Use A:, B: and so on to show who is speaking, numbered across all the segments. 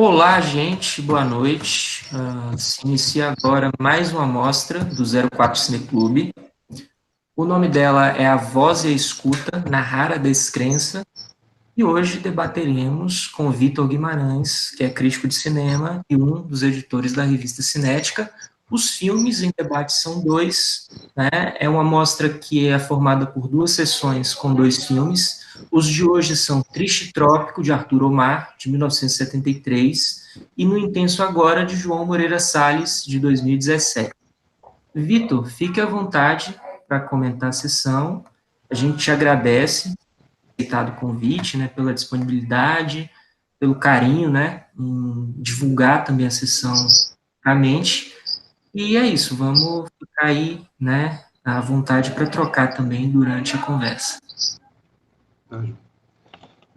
A: Olá, gente, boa noite. Se inicia agora mais uma mostra do 04 Cineclube. O nome dela é A Voz e a Escuta, na Rara Descrença, e hoje debateremos com Vitor Guimarães, que é crítico de cinema e um dos editores da revista Cinética. Os filmes em debate são dois, né? É uma mostra que é formada por duas sessões com dois filmes. Os de hoje são Triste Trópico, de Arthur Omar, de 1973, e No Intenso Agora, de João Moreira Salles, de 2017. Vitor, fique à vontade para comentar a sessão. A gente te agradece aceitado o convite, né, pela disponibilidade, pelo carinho, né, em divulgar também a sessão à mente. E é isso, vamos ficar aí, né, à vontade para trocar também durante a conversa.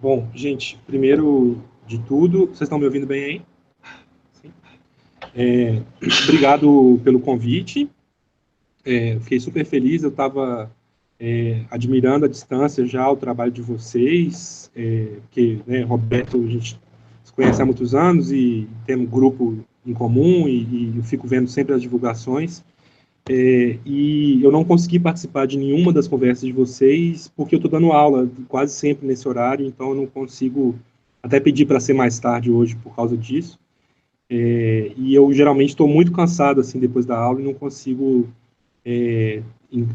B: Bom, gente, primeiro de tudo, vocês estão me ouvindo bem aí? Sim. Obrigado pelo convite. Fiquei super feliz, eu estava admirando à distância já o trabalho de vocês, porque, né, Roberto, a gente se conhece há muitos anos e temos um grupo em comum e eu fico vendo sempre as divulgações. E eu não consegui participar de nenhuma das conversas de vocês, porque eu estou dando aula quase sempre nesse horário, então eu não consigo, até pedir para ser mais tarde hoje por causa disso. E eu geralmente estou muito cansado assim depois da aula e não consigo é, em,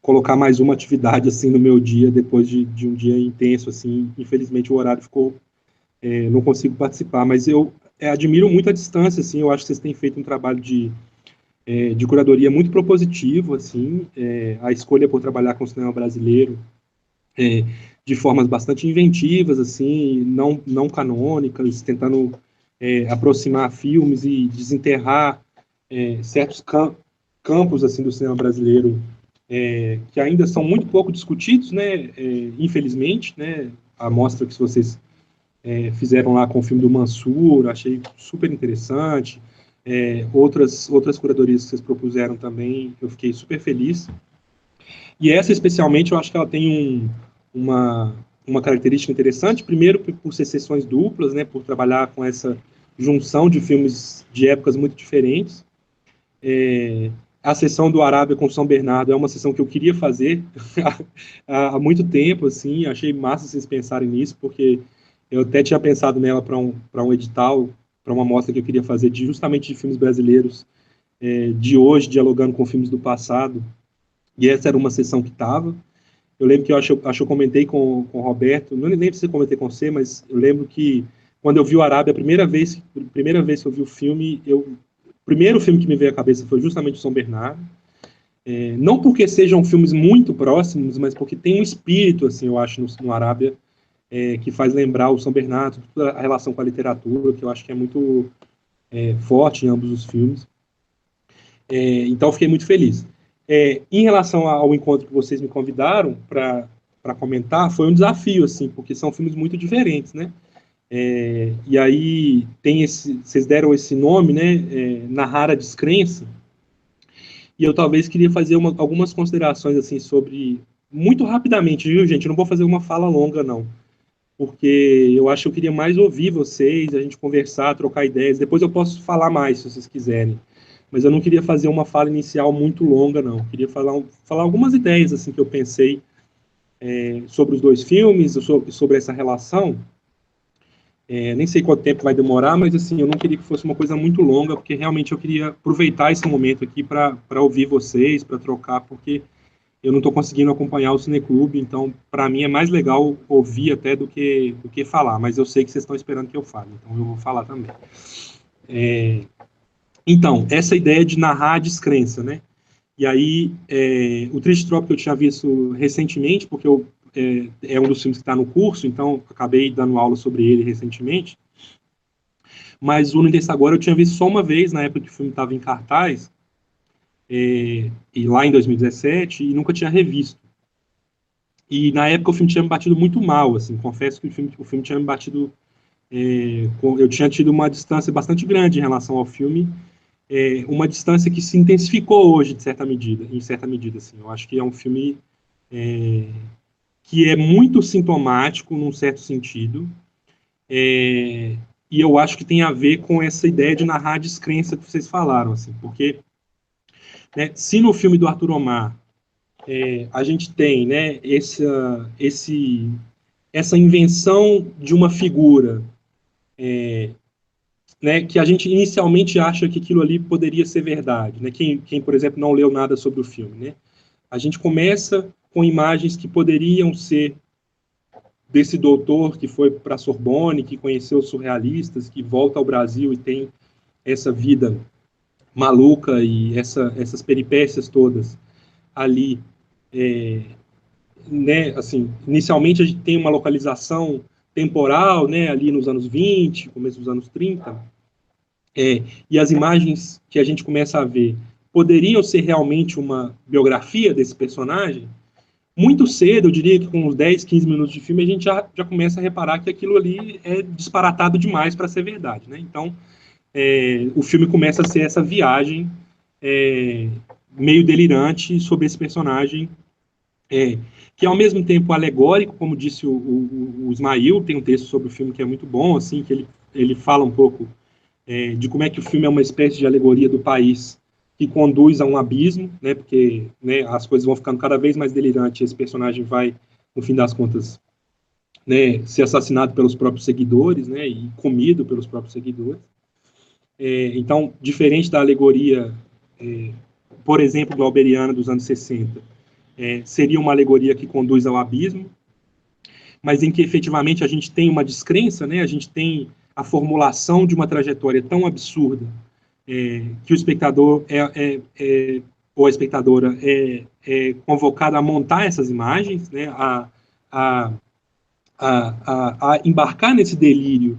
B: colocar mais uma atividade assim no meu dia depois de um dia intenso assim. Infelizmente o horário ficou, não consigo participar, mas eu admiro muito a distância assim. Eu acho que vocês têm feito um trabalho de curadoria muito propositivo, assim, a escolha por trabalhar com o cinema brasileiro é, de formas bastante inventivas, assim, não canônicas, tentando aproximar filmes e desenterrar certos campos assim do cinema brasileiro que ainda são muito pouco discutidos, né? Infelizmente, né? A mostra que vocês fizeram lá com o filme do Mansur, achei super interessante. Outras curadorias que vocês propuseram também, eu fiquei super feliz. E essa, especialmente, eu acho que ela tem uma característica interessante. Primeiro, por ser sessões duplas, né, por trabalhar com essa junção de filmes de épocas muito diferentes. A sessão do Arábia com São Bernardo é uma sessão que eu queria fazer há muito tempo, assim, achei massa vocês pensarem nisso, porque eu até tinha pensado nela para um edital, para uma mostra que eu queria fazer justamente de filmes brasileiros de hoje, dialogando com filmes do passado, e essa era uma sessão que estava. Eu lembro que acho que eu comentei com o Roberto, não lembro se eu comentei com você, mas eu lembro que quando eu vi o Arábia, a primeira vez que eu vi o filme, o primeiro filme que me veio à cabeça foi justamente o São Bernardo. Não porque sejam filmes muito próximos, mas porque tem um espírito, assim, eu acho, no Arábia, que faz lembrar o São Bernardo, toda a relação com a literatura, que eu acho que é muito forte em ambos os filmes. Então, fiquei muito feliz. Em relação ao encontro que vocês me convidaram para comentar, foi um desafio, assim, porque são filmes muito diferentes, né? E aí, vocês deram esse nome, né? Na Rara Descrença, e eu talvez queria fazer algumas considerações, assim, sobre... Muito rapidamente, viu, gente? Eu não vou fazer uma fala longa, não, porque eu acho que eu queria mais ouvir vocês, a gente conversar, trocar ideias. Depois eu posso falar mais, se vocês quiserem. Mas eu não queria fazer uma fala inicial muito longa, não. Eu queria falar algumas ideias assim que eu pensei sobre os dois filmes, sobre essa relação. Nem sei quanto tempo vai demorar, mas assim, eu não queria que fosse uma coisa muito longa, porque realmente eu queria aproveitar esse momento aqui para ouvir vocês, para trocar, porque eu não estou conseguindo acompanhar o Cineclube, então para mim é mais legal ouvir até do que falar, mas eu sei que vocês estão esperando que eu fale, então eu vou falar também. Então, essa ideia de narrar a descrença, né? E aí, o Triste Trópico eu tinha visto recentemente, porque é um dos filmes que está no curso, então acabei dando aula sobre ele recentemente. Mas o No Intenso Agora eu tinha visto só uma vez, na época que o filme estava em cartaz, e lá em 2017, e nunca tinha revisto. E na época o filme tinha me batido muito mal, assim, confesso que o filme tinha me batido... eu tinha tido uma distância bastante grande em relação ao filme, uma distância que se intensificou hoje, em certa medida, assim. Eu acho que é um filme que é muito sintomático, num certo sentido, e eu acho que tem a ver com essa ideia de narrar a descrença que vocês falaram, assim, porque, né, se no filme do Arthur Omar a gente tem, né, essa invenção de uma figura, né, que a gente inicialmente acha que aquilo ali poderia ser verdade, né, quem, por exemplo, não leu nada sobre o filme, né, a gente começa com imagens que poderiam ser desse doutor que foi para a Sorbonne, que conheceu os surrealistas, que volta ao Brasil e tem essa vida maluca e essas peripécias todas ali, né, assim, inicialmente a gente tem uma localização temporal, né, ali nos anos 20, começo dos anos 30, e as imagens que a gente começa a ver poderiam ser realmente uma biografia desse personagem. Muito cedo, eu diria que com uns 10, 15 minutos de filme, a gente já começa a reparar que aquilo ali é disparatado demais para ser verdade, né? Então, o filme começa a ser essa viagem meio delirante sobre esse personagem, que é ao mesmo tempo alegórico, como disse o Ismail, tem um texto sobre o filme que é muito bom, assim, que ele fala um pouco de como é que o filme é uma espécie de alegoria do país que conduz a um abismo, né, porque, né, as coisas vão ficando cada vez mais delirantes, esse personagem vai, no fim das contas, né, ser assassinado pelos próprios seguidores, né, e comido pelos próprios seguidores. Então, diferente da alegoria, por exemplo, glauberiana dos anos 60, seria uma alegoria que conduz ao abismo, mas em que efetivamente a gente tem uma descrença, né, a gente tem a formulação de uma trajetória tão absurda que o espectador ou a espectadora é convocado a montar essas imagens, né, a, a embarcar nesse delírio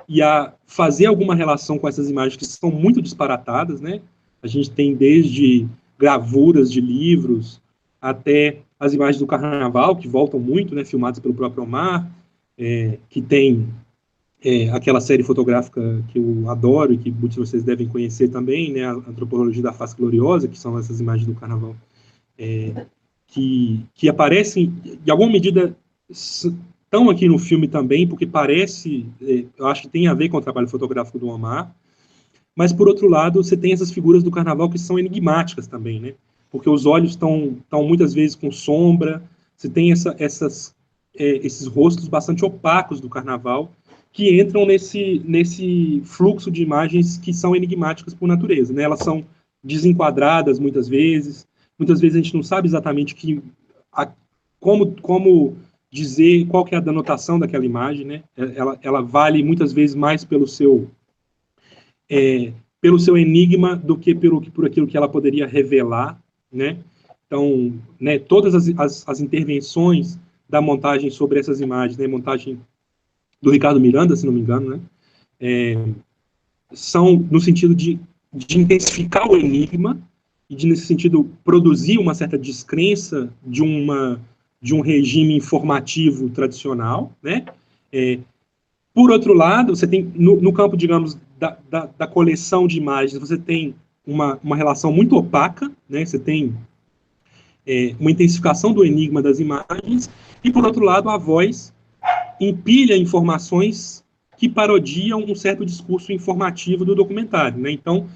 B: e a fazer alguma relação com essas imagens que são muito disparatadas, né? A gente tem desde gravuras de livros até as imagens do Carnaval, que voltam muito, né, filmadas pelo próprio Omar, que tem aquela série fotográfica que eu adoro e que muitos de vocês devem conhecer também, né, a Antropologia da Face Gloriosa, que são essas imagens do Carnaval, que aparecem, de alguma medida, estão aqui no filme também, porque parece, eu acho que tem a ver com o trabalho fotográfico do Omar, mas, por outro lado, você tem essas figuras do Carnaval que são enigmáticas também, né, porque os olhos estão muitas vezes com sombra, você tem esses rostos bastante opacos do Carnaval, que entram nesse fluxo de imagens que são enigmáticas por natureza, né? Elas são desenquadradas muitas vezes a gente não sabe exatamente como dizer qual que é a denotação daquela imagem, né? Ela vale muitas vezes mais pelo seu enigma do que por aquilo que ela poderia revelar, né? Então, né, todas as intervenções da montagem sobre essas imagens, né, montagem do Ricardo Miranda, se não me engano, né, são no sentido de intensificar o enigma e de, nesse sentido, produzir uma certa descrença de um regime informativo tradicional, né? Por outro lado, você tem, no campo, digamos, da coleção de imagens, você tem uma relação muito opaca, né? Você tem uma intensificação do enigma das imagens, e, por outro lado, a voz empilha informações que parodiam um certo discurso informativo do documentário, né? Então,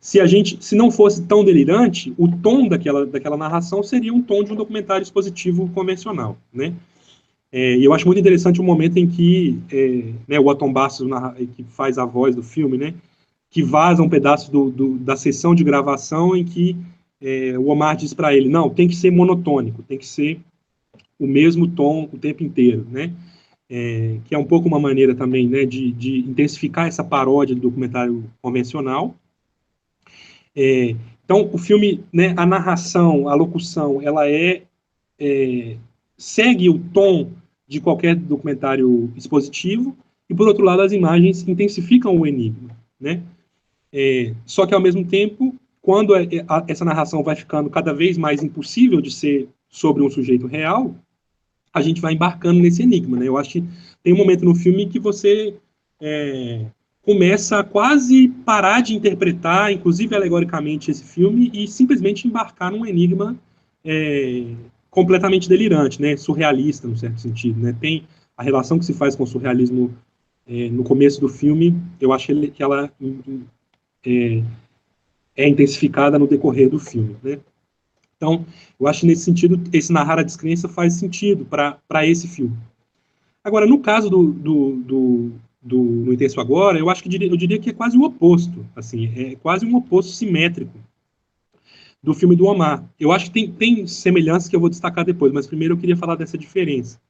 B: se não fosse tão delirante, o tom daquela narração seria um tom de um documentário expositivo convencional, né? E eu acho muito interessante o momento em que né, o Otton Bastos, que faz a voz do filme, né, que vaza um pedaço da sessão de gravação em que o Omar diz para ele, não, tem que ser monotônico, tem que ser o mesmo tom o tempo inteiro, né? Que é um pouco uma maneira também, né, de intensificar essa paródia do documentário convencional. Então, o filme, né, a narração, a locução, ela segue o tom de qualquer documentário expositivo, e, por outro lado, as imagens intensificam o enigma, né? Só que, ao mesmo tempo, quando essa narração vai ficando cada vez mais impossível de ser sobre um sujeito real, a gente vai embarcando nesse enigma, né? Eu acho que tem um momento no filme que você começa a quase parar de interpretar, inclusive alegoricamente, esse filme e simplesmente embarcar num enigma completamente delirante, né? Surrealista, no certo sentido, né? Tem a relação que se faz com o surrealismo no começo do filme, eu acho que ela é intensificada no decorrer do filme, né? Então, eu acho que nesse sentido, esse narrar a descrença faz sentido para esse filme. Agora, no caso do No Intenso Agora, eu acho que eu diria que é quase o oposto, assim, é quase um oposto simétrico do filme do Omar. Eu acho que tem semelhanças que eu vou destacar depois, mas primeiro eu queria falar dessa diferença.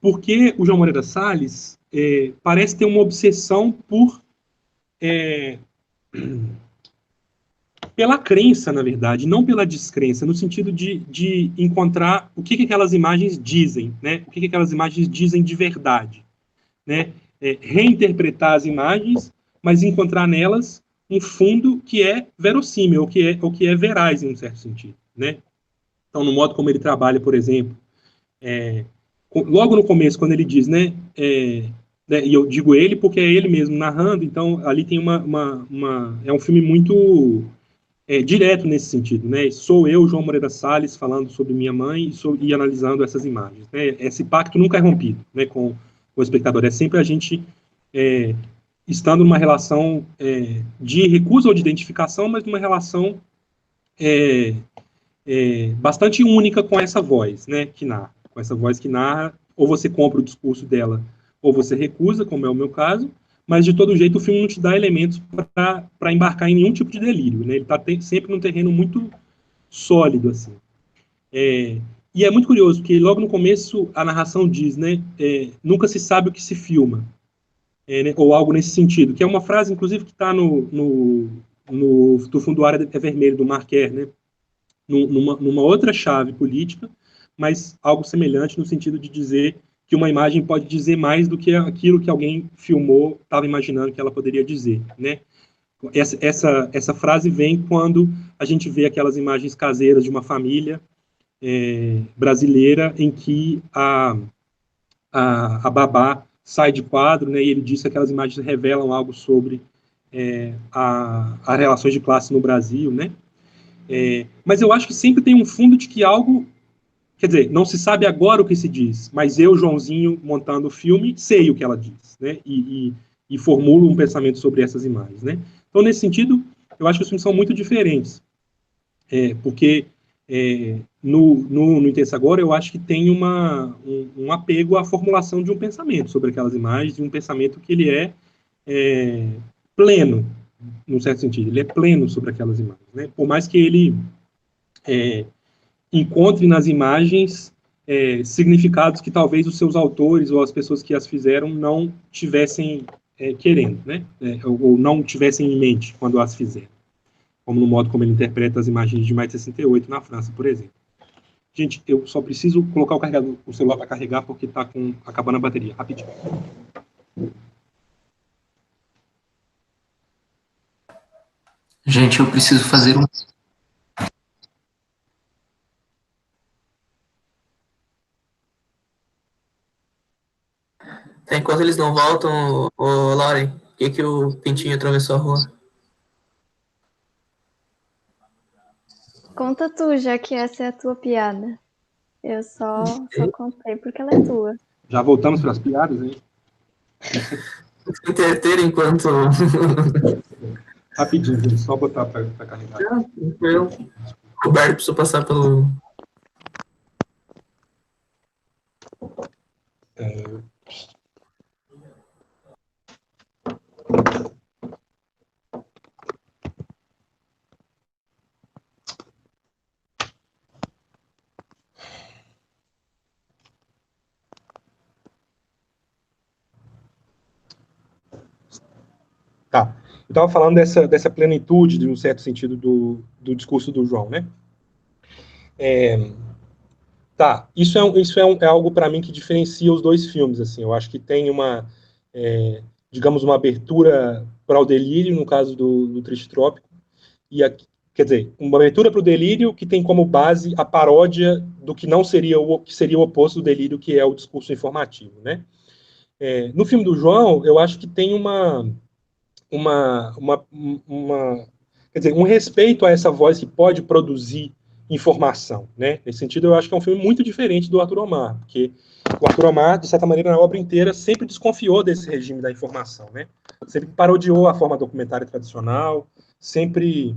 B: Porque o João Moreira Salles parece ter uma obsessão pela crença, na verdade, não pela descrença, no sentido de encontrar o que aquelas imagens dizem, né? O que aquelas imagens dizem de verdade, né? Reinterpretar as imagens, mas encontrar nelas um fundo que é verossímil, ou que é veraz, em um certo sentido, né? Então, no modo como ele trabalha, por exemplo, logo no começo, quando ele diz, né, e eu digo ele porque é ele mesmo narrando, então ali tem é um filme muito direto nesse sentido, né? Sou eu, João Moreira Salles, falando sobre minha mãe e analisando essas imagens, né? Esse pacto nunca é rompido, né, com o espectador, é sempre a gente estando numa relação de recusa ou de identificação, mas numa relação bastante única com essa voz, né, que narra, com essa voz que narra, ou você compra o discurso dela, ou você recusa, como é o meu caso, mas de todo jeito o filme não te dá elementos para embarcar em nenhum tipo de delírio, né? Ele está sempre num terreno muito sólido, assim. E é muito curioso, porque logo no começo a narração diz, né, nunca se sabe o que se filma, né, ou algo nesse sentido, que é uma frase, inclusive, que está do Fundo do Ar é Vermelho, do Marquer, né, numa outra chave política, mas algo semelhante no sentido de dizer que uma imagem pode dizer mais do que aquilo que alguém filmou estava imaginando que ela poderia dizer, né? Essa frase vem quando a gente vê aquelas imagens caseiras de uma família brasileira em que a babá sai de quadro, né, e ele diz que aquelas imagens revelam algo sobre as relações de classe no Brasil, né? Mas eu acho que sempre tem um fundo de que algo, quer dizer, não se sabe agora o que se diz, mas eu, Joãozinho, montando o filme, sei o que ela diz, né? E formulo um pensamento sobre essas imagens, né? Então, nesse sentido, eu acho que os filmes são muito diferentes, porque no Intensa Agora eu acho que tem um apego à formulação de um pensamento sobre aquelas imagens, de um pensamento que ele é pleno, num certo sentido, ele é pleno sobre aquelas imagens, né? Por mais que ele encontre nas imagens significados que talvez os seus autores ou as pessoas que as fizeram não tivessem querendo, né? Ou não tivessem em mente quando as fizeram, como no modo como ele interpreta as imagens de Maio de 68 na França, por exemplo. Gente, eu só preciso colocar o celular para carregar porque está acabando a bateria. Rapidinho.
A: Gente, eu preciso fazer um.
C: Enquanto eles não voltam, ô Lauren, por que o Pintinho atravessou a rua?
D: Conta tu, já que essa é a tua piada. Eu só contei porque ela é tua.
B: Já voltamos para as piadas, hein?
C: Entreter enquanto.
B: Rapidinho, gente, só botar para carregar.
C: Eu, Roberto, preciso passar pelo.
B: Tá. Eu estava falando dessa plenitude, de um certo sentido, do discurso do João, né? Tá. Isso é algo para mim que diferencia os dois filmes, assim. Eu acho que tem digamos, uma abertura para o delírio, no caso do Triste Trópico, quer dizer, uma abertura para o delírio que tem como base a paródia do que não seria que seria o oposto do delírio, que é o discurso informativo, né? No filme do João, eu acho que tem quer dizer, um respeito a essa voz que pode produzir informação, né? Nesse sentido, eu acho que é um filme muito diferente do Arthur Omar, porque o Arthur Omar, de certa maneira, na obra inteira, sempre desconfiou desse regime da informação, né? Sempre parodiou a forma documentária tradicional, sempre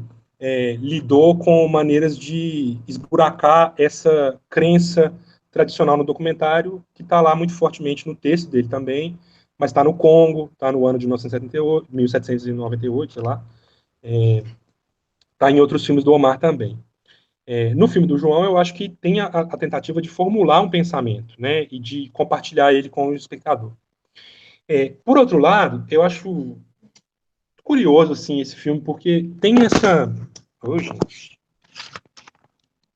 B: lidou com maneiras de esburacar essa crença tradicional no documentário, que está lá muito fortemente no texto dele também, mas está no Congo, está no ano de 1978, 1798, sei lá, está em outros filmes do Omar também. No filme do João, eu acho que tem a tentativa de formular um pensamento, né, e de compartilhar ele com o espectador. Por outro lado, eu acho curioso, assim, esse filme, porque tem essa... Ô, gente,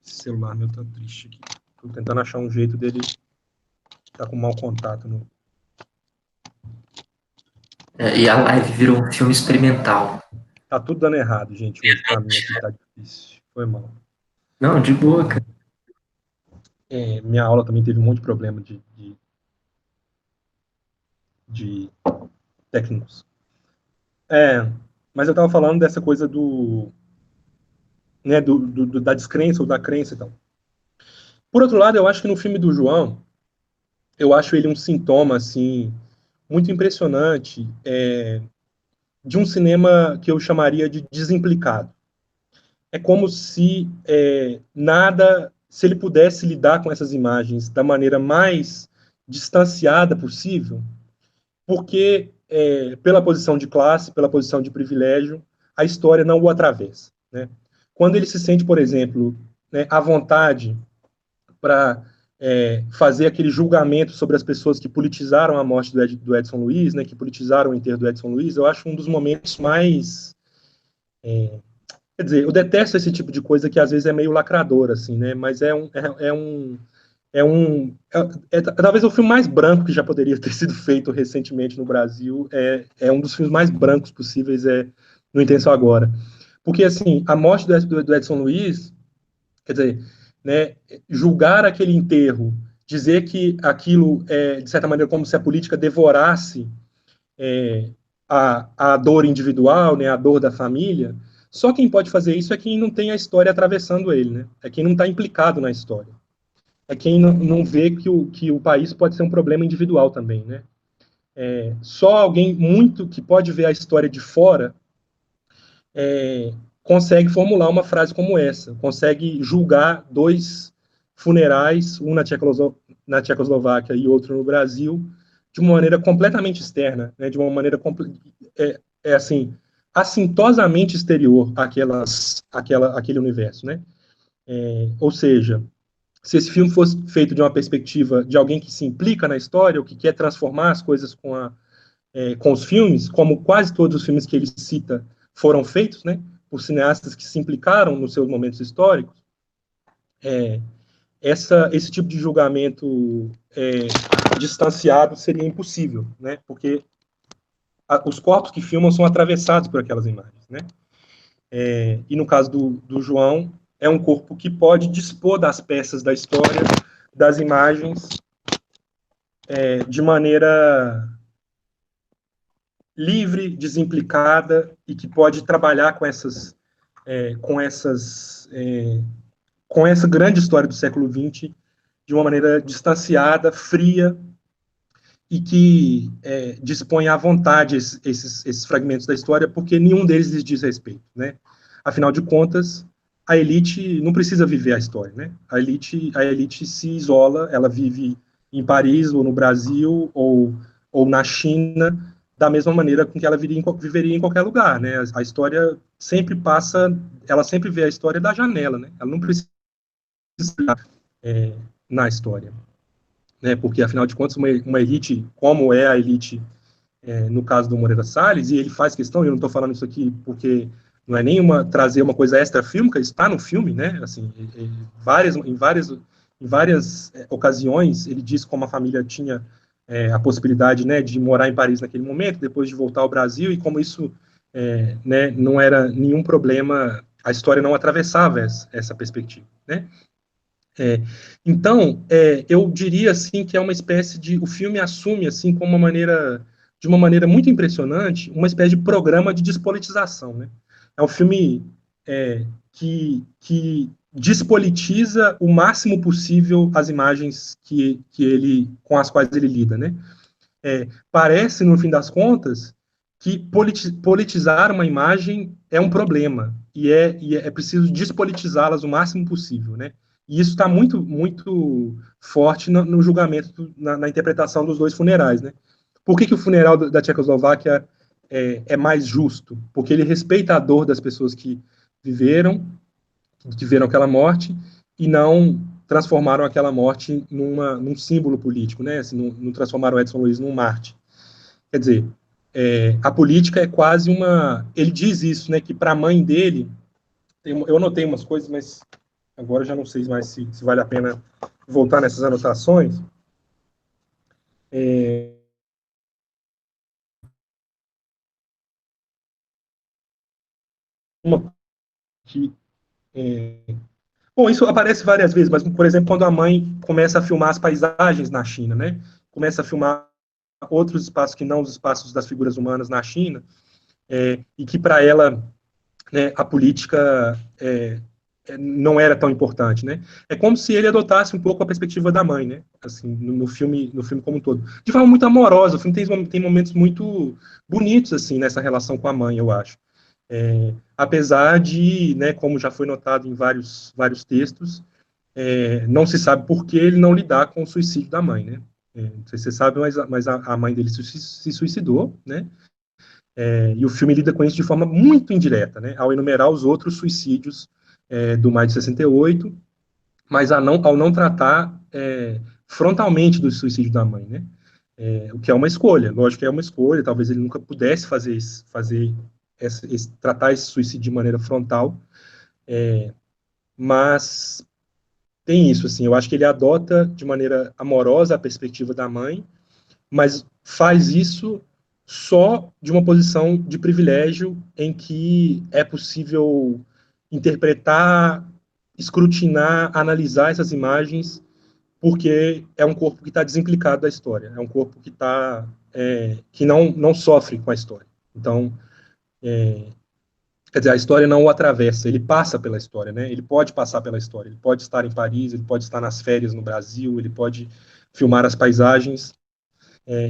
B: esse celular meu tá triste aqui. Tô tentando achar um jeito dele tá com mau contato. No...
A: E a live virou um filme experimental.
B: Tá tudo dando errado, gente. Hoje pra mim aqui tá difícil. Foi mal.
A: Não, de boa, cara.
B: Minha aula também teve um monte de problema de técnicos. Mas eu estava falando dessa coisa né, da descrença ou da crença e tal. Por outro lado, eu acho que no filme do João, eu acho ele um sintoma, assim, muito impressionante de um cinema que eu chamaria de desimplicado. É como se se ele pudesse lidar com essas imagens da maneira mais distanciada possível, porque pela posição de classe, pela posição de privilégio, a história não o atravessa, né? Quando ele se sente, por exemplo, né, à vontade para fazer aquele julgamento sobre as pessoas que politizaram a morte do Edson Luiz, né, que politizaram o enterro do Edson Luiz, eu acho um dos momentos mais... quer dizer, eu detesto esse tipo de coisa que às vezes é meio lacrador, assim, né, mas talvez o filme mais branco que já poderia ter sido feito recentemente no Brasil, é um dos filmes mais brancos possíveis, No Intenso Agora. Porque, assim, a morte do Edson Luiz, quer dizer, né, julgar aquele enterro, dizer que aquilo de certa maneira, como se a política devorasse a dor individual, né, a dor da família, só quem pode fazer isso é quem não tem a história atravessando ele, né? É quem não está implicado na história. É quem não vê que o país pode ser um problema individual também, né? Só alguém muito que pode ver a história de fora consegue formular uma frase como essa, consegue julgar dois funerais, um na Tchecoslováquia e outro no Brasil, de uma maneira completamente externa, né? De uma maneira assim, assintosamente exterior àquele universo, né? Ou seja, se esse filme fosse feito de uma perspectiva de alguém que se implica na história, ou que quer transformar as coisas com os filmes, como quase todos os filmes que ele cita foram feitos, né, por cineastas que se implicaram nos seus momentos históricos, esse tipo de julgamento distanciado seria impossível, né, porque os corpos que filmam são atravessados por aquelas imagens, né, e no caso do João, é um corpo que pode dispor das peças da história, das imagens, de maneira livre, desimplicada, e que pode trabalhar com essa grande história do século XX de uma maneira distanciada, fria, e que dispõe à vontade esses fragmentos da história, porque nenhum deles lhes diz respeito, né? Afinal de contas, a elite não precisa viver a história, né? A elite se isola, ela vive em Paris, ou no Brasil, ou na China, da mesma maneira com que ela viveria em qualquer lugar, né? A história sempre ela sempre vê a história da janela, né? Ela não precisa estar na história, né? Porque, afinal de contas, uma elite, como é a elite no caso do Moreira Salles, e ele faz questão, eu não estou falando isso aqui porque não é nenhuma trazer uma coisa extra-fílmica, está no filme, né? Assim, em várias ocasiões, ele diz como a família tinha a possibilidade, né, de morar em Paris naquele momento, depois de voltar ao Brasil, e como isso né, não era nenhum problema, a história não atravessava essa perspectiva, né? Então, eu diria assim que é uma espécie de, o filme assume assim de uma maneira muito impressionante, uma espécie de programa de despolitização, né? É um filme que despolitiza o máximo possível as imagens com as quais ele lida, né? Parece, no fim das contas, que politizar uma imagem é um problema, e é preciso despolitizá-las o máximo possível, né? E isso está muito, muito forte no julgamento, na interpretação dos dois funerais, né? Por que o funeral da Tchecoslováquia é mais justo? Porque ele respeita a dor das pessoas que viveram aquela morte e não transformaram aquela morte num símbolo político, né? Assim, não transformaram Edson Luiz num Marte. Quer dizer, a política é quase uma... Ele diz isso, né? Que para a mãe dele... Eu anotei umas coisas, mas agora já não sei mais se vale a pena voltar nessas anotações. Uma que... Bom, isso aparece várias vezes, mas, por exemplo, quando a mãe começa a filmar as paisagens na China, né? Começa a filmar outros espaços que não os espaços das figuras humanas na China, e que para ela, né, a política não era tão importante, né? É como se ele adotasse um pouco a perspectiva da mãe, né? Assim, no filme como um todo, de forma muito amorosa. O filme tem momentos muito bonitos assim nessa relação com a mãe, eu acho. Apesar de, né, como já foi notado em vários textos, não se sabe por que ele não lidar com o suicídio da mãe, né? Não sei se você sabe, mas a mãe dele se suicidou, né? E o filme lida com isso de forma muito indireta, né? Ao enumerar os outros suicídios do maio de 68, mas ao não tratar frontalmente do suicídio da mãe, né? O que é uma escolha, lógico que é uma escolha, talvez ele nunca pudesse tratar esse suicídio de maneira frontal, mas tem isso, assim, eu acho que ele adota de maneira amorosa a perspectiva da mãe, mas faz isso só de uma posição de privilégio em que é possível interpretar, escrutinar, analisar essas imagens, porque é um corpo que está desimplicado da história, é um corpo que não sofre com a história. Então, quer dizer, a história não o atravessa, ele passa pela história, né? Ele pode passar pela história, ele pode estar em Paris, ele pode estar nas férias no Brasil, ele pode filmar as paisagens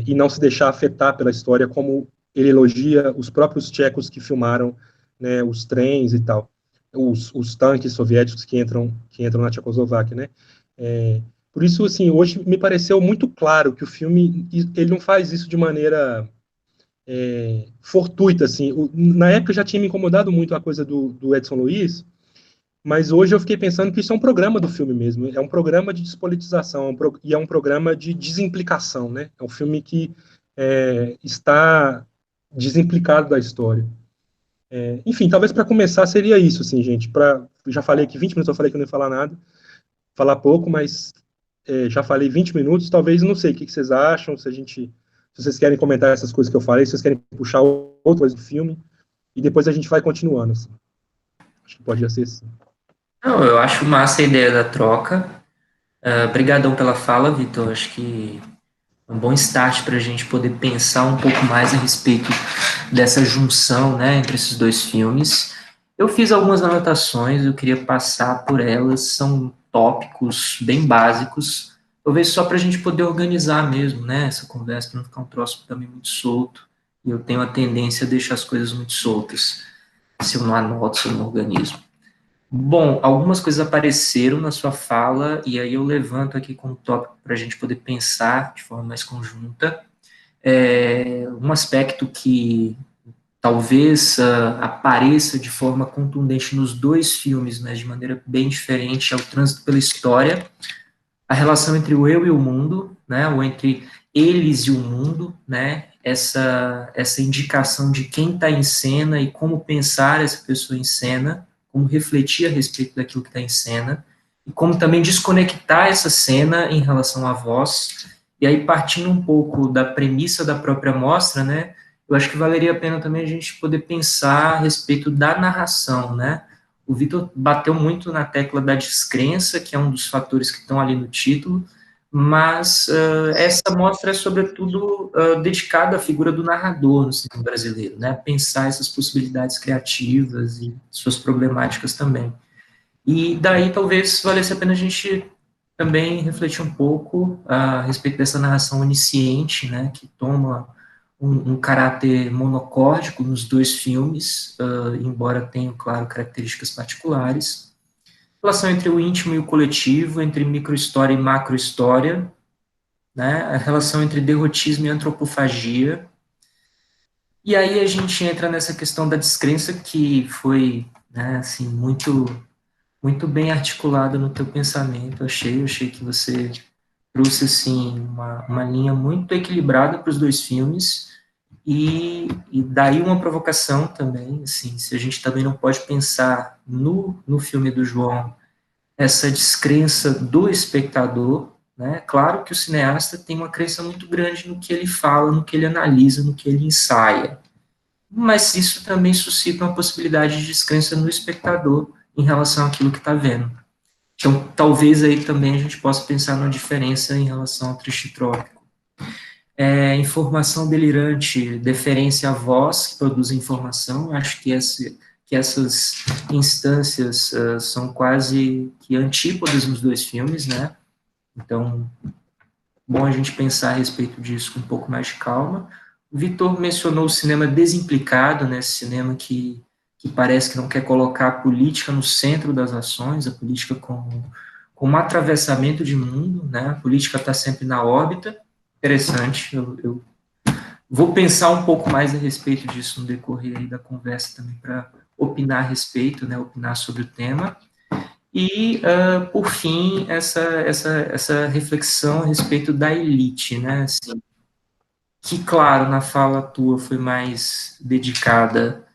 B: e não se deixar afetar pela história, como ele elogia os próprios tchecos que filmaram, né, os trens e tal, os tanques soviéticos que entram na Tchecoslováquia, né? Por isso, assim, hoje me pareceu muito claro que o filme ele não faz isso de maneira fortuita, assim. Na época já tinha me incomodado muito a coisa do Edson Luiz, mas hoje eu fiquei pensando que isso é um programa do filme mesmo, é um programa de despolitização, e é um programa de desimplicação, né? É um filme que está desimplicado da história. Enfim, talvez para começar seria isso, assim, gente. Já falei aqui 20 minutos, eu falei que eu não ia falar nada, falar pouco, mas já falei 20 minutos, talvez, não sei, o que vocês acham, se vocês querem comentar essas coisas que eu falei, se vocês querem puxar outra coisa do filme, e depois a gente vai continuando, assim. Acho que pode ser assim.
A: Não, eu acho massa a ideia da troca. Obrigadão pela fala, Vitor. Acho que é um bom start para a gente poder pensar um pouco mais a respeito dessa junção, né, entre esses dois filmes. Eu fiz algumas anotações, eu queria passar por elas, são tópicos bem básicos, talvez só para a gente poder organizar mesmo, né, essa conversa, para não ficar um troço também muito solto, e eu tenho a tendência a deixar as coisas muito soltas, se eu não anoto, se eu não organizo. Bom, algumas coisas apareceram na sua fala, e aí eu levanto aqui como tópico para a gente poder pensar de forma mais conjunta. Um aspecto que talvez apareça de forma contundente nos dois filmes, mas de maneira bem diferente, é o trânsito pela história, a relação entre o eu e o mundo, né, ou entre eles e o mundo, né, essa indicação de quem está em cena e como pensar essa pessoa em cena, como refletir a respeito daquilo que está em cena, e como também desconectar essa cena em relação à voz, e aí partindo um pouco da premissa da própria mostra, né, eu acho que valeria a pena também a gente poder pensar a respeito da narração, né, o Vitor bateu muito na tecla da descrença, que é um dos fatores que estão ali no título, mas essa mostra é, sobretudo, dedicada à figura do narrador no cinema brasileiro, né? Pensar essas possibilidades criativas e suas problemáticas também. E daí talvez valesse a pena a gente também refletir um pouco a respeito dessa narração onisciente, né, que toma um caráter monocórdico nos dois filmes, embora tenham, claro, características particulares. Relação entre o íntimo e o coletivo, entre microhistória e macrohistória, né, a relação entre derrotismo e antropofagia. E aí a gente entra nessa questão da descrença que foi, né, assim, muito bem articulada no teu pensamento. Eu achei que você trouxe assim uma linha muito equilibrada para os dois filmes e daí uma provocação também, assim, se a gente também não pode pensar no filme do João essa descrença do espectador, né? Claro que o cineasta tem uma crença muito grande no que ele fala, no que ele analisa, no que ele ensaia, mas isso também suscita uma possibilidade de descrença no espectador em relação àquilo que está vendo. Então, talvez aí também a gente possa pensar numa diferença em relação ao Triste Trópico. Informação delirante, deferência à voz que produz informação, acho que essas instâncias são quase que antípodas nos dois filmes, né? Então, bom a gente pensar a respeito disso com um pouco mais de calma. O Vitor mencionou o cinema desimplicado, né? Esse cinema que parece que não quer colocar a política no centro das ações, a política como um atravessamento de mundo, né? A política está sempre na órbita. Interessante, eu vou pensar um pouco mais a respeito disso no decorrer aí da conversa também, para opinar a respeito, né, opinar sobre o tema. E, por fim, essa reflexão a respeito da elite, né, assim, que, claro, na fala tua foi mais dedicada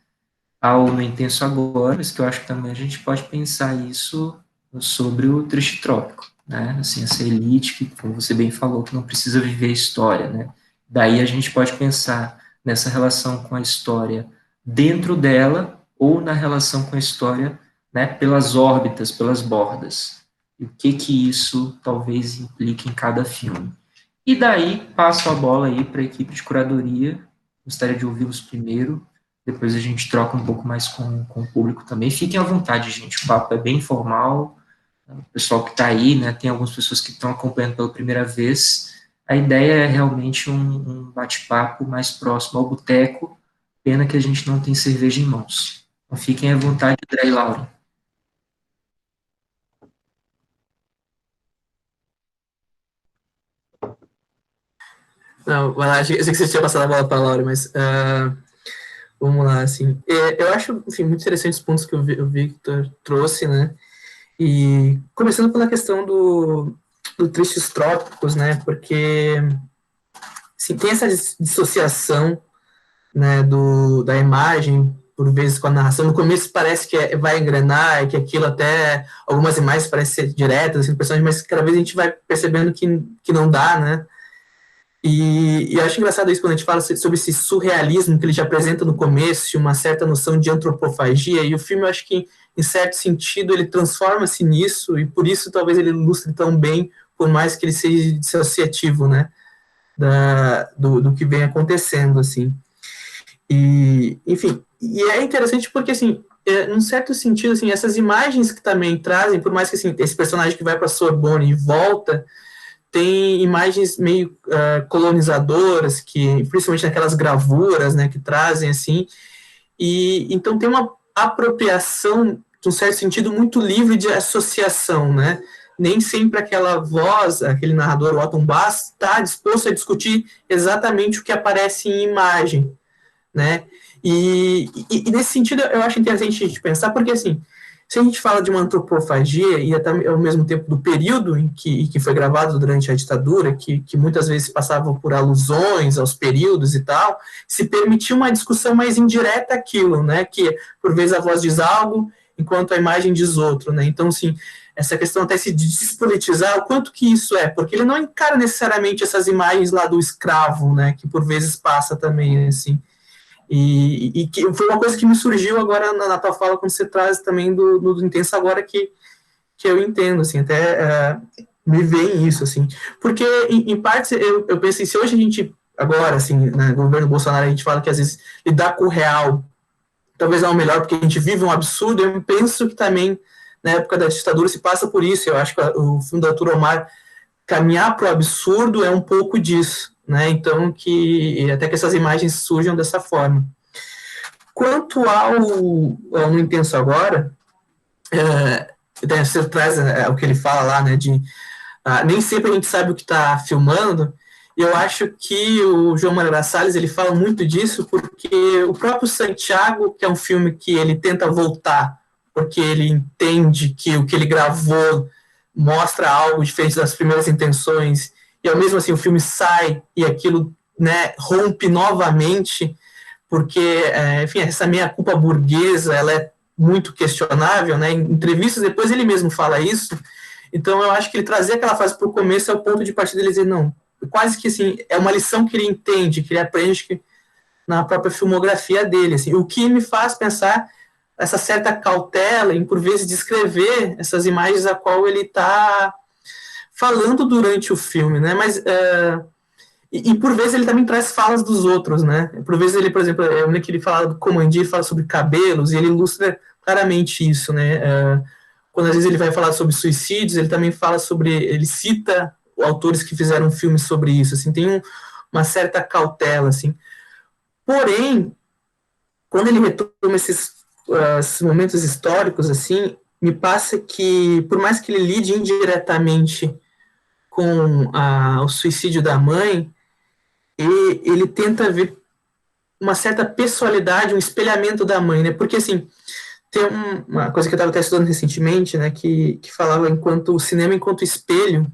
A: ao No Intenso Agora, mas que eu acho que também a gente pode pensar isso sobre o Triste Trópico, né, assim, essa elite que, como você bem falou, que não precisa viver a história, né, daí a gente pode pensar nessa relação com a história dentro dela ou na relação com a história, né, pelas órbitas, pelas bordas, e o que isso talvez implique em cada filme. E daí passo a bola aí para a equipe de curadoria, gostaria de ouvi-los primeiro, depois a gente troca um pouco mais com o público também. Fiquem à vontade, gente, o papo é bem informal, o pessoal que está aí, né, tem algumas pessoas que estão acompanhando pela primeira vez, a ideia é realmente um bate-papo mais próximo ao boteco, pena que a gente não tem cerveja em mãos. Então fiquem à vontade, André e Laura.
C: Não, vai lá, eu sei que você tinha passado a bola para a Laura, mas vamos lá, assim. Eu acho, enfim, muito interessantes os pontos que o Victor trouxe, né? E começando pela questão do Tristes Trópicos, né? Porque assim, tem essa dissociação, né, da imagem, por vezes com a narração. No começo parece que vai engrenar, e que aquilo até, algumas imagens parecem ser diretas, assim, personagens, mas cada vez a gente vai percebendo que não dá, né? E eu acho engraçado isso quando a gente fala sobre esse surrealismo que ele já apresenta no começo, uma certa noção de antropofagia, e o filme, eu acho que, em certo sentido, ele transforma-se nisso, e por isso talvez ele ilustre tão bem, por mais que ele seja dissociativo, né, do que vem acontecendo, assim. E, enfim, e é interessante porque, assim, num certo sentido, assim, essas imagens que também trazem, por mais que, assim, esse personagem que vai para Sorbonne e volta, tem imagens meio colonizadoras, que principalmente naquelas gravuras, né, que trazem assim, e então tem uma apropriação, de um certo sentido, muito livre de associação, né? Nem sempre aquela voz, aquele narrador, o Otton Bass, está disposto a discutir exatamente o que aparece em imagem, né? E nesse sentido eu acho interessante a gente pensar, porque assim, se a gente fala de uma antropofagia e até ao mesmo tempo do período em que foi gravado durante a ditadura, que muitas vezes passava por alusões aos períodos e tal, se permitia uma discussão mais indireta àquilo, né? Que por vezes a voz diz algo, enquanto a imagem diz outro, né? Então, assim, essa questão até se despolitizar, o quanto que isso é, porque ele não encara necessariamente essas imagens lá do escravo, né? Que por vezes passa também, assim. E que foi uma coisa que me surgiu agora na tua fala, quando você traz também do Intenso Agora, que eu entendo, assim, até me vem isso, assim, porque, em parte, eu penso assim, se hoje a gente, agora, assim, no governo Bolsonaro, a gente fala que, às vezes, lidar com o real talvez não é o melhor, porque a gente vive um absurdo, eu penso que também, na época da ditadura se passa por isso. Eu acho que o filme do Arthur Omar, caminhar para o absurdo, é um pouco disso, né? Então, até que essas imagens surjam dessa forma. Quanto ao No Intenso Agora, você traz o que ele fala lá, né, nem sempre a gente sabe o que está filmando. Eu acho que o João Moreira Salles, ele fala muito disso, porque o próprio Santiago, que é um filme que ele tenta voltar, porque ele entende que o que ele gravou mostra algo diferente das primeiras intenções, e ao mesmo assim o filme sai e aquilo, né, rompe novamente, porque, enfim, essa meia-culpa burguesa, ela é muito questionável, né? Em entrevistas depois ele mesmo fala isso. Então eu acho que ele trazer aquela frase para o começo é o ponto de partida dele dizer, não, quase que assim, é uma lição que ele entende, que ele aprende na própria filmografia dele, assim, o que me faz pensar essa certa cautela em, por vezes, descrever essas imagens a qual ele está falando durante o filme, né, mas, e por vezes ele também traz falas dos outros, né, por vezes ele, por exemplo, eu lembro que ele fala do Comandir, fala sobre cabelos, e ele ilustra claramente isso, né, quando às vezes ele vai falar sobre suicídios, ele também fala ele cita autores que fizeram filmes sobre isso, assim, tem uma certa cautela, assim. Porém, quando ele retoma esses momentos históricos, assim, me passa que, por mais que ele lide indiretamente com o suicídio da mãe, ele tenta ver uma certa pessoalidade, um espelhamento da mãe, né? Porque, assim, tem uma coisa que eu estava até estudando recentemente, né, que falava o cinema enquanto espelho,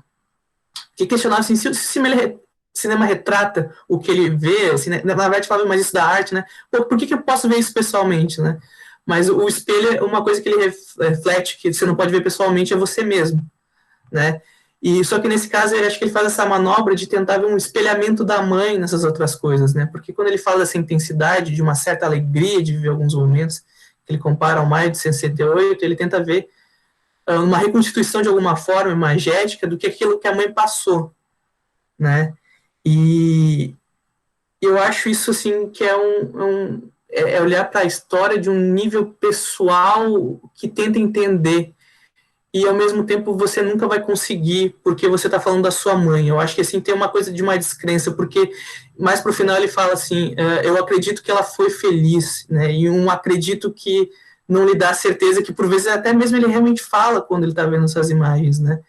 C: que questionava assim, se o cinema retrata o que ele vê, assim, né, na verdade falava mais isso da arte, né, por que eu posso ver isso pessoalmente, né, mas o espelho é uma coisa que ele reflete, que você não pode ver pessoalmente, é você mesmo, né, e só que nesse caso eu acho que ele faz essa manobra de tentar ver um espelhamento da mãe nessas outras coisas, né, porque quando ele fala dessa intensidade, de uma certa alegria de viver alguns momentos, ele compara ao maio de 68, ele tenta ver uma reconstituição de alguma forma imagética do que aquilo que a mãe passou, né? E eu acho isso assim que é olhar para a história de um nível pessoal que tenta entender, e ao mesmo tempo você nunca vai conseguir, porque você está falando da sua mãe. Eu acho que assim tem uma coisa de uma descrença, porque mais para o final ele fala assim, eu acredito que ela foi feliz, né? E acredito que não lhe dá certeza, que por vezes até mesmo ele realmente fala quando ele está vendo essas imagens, né?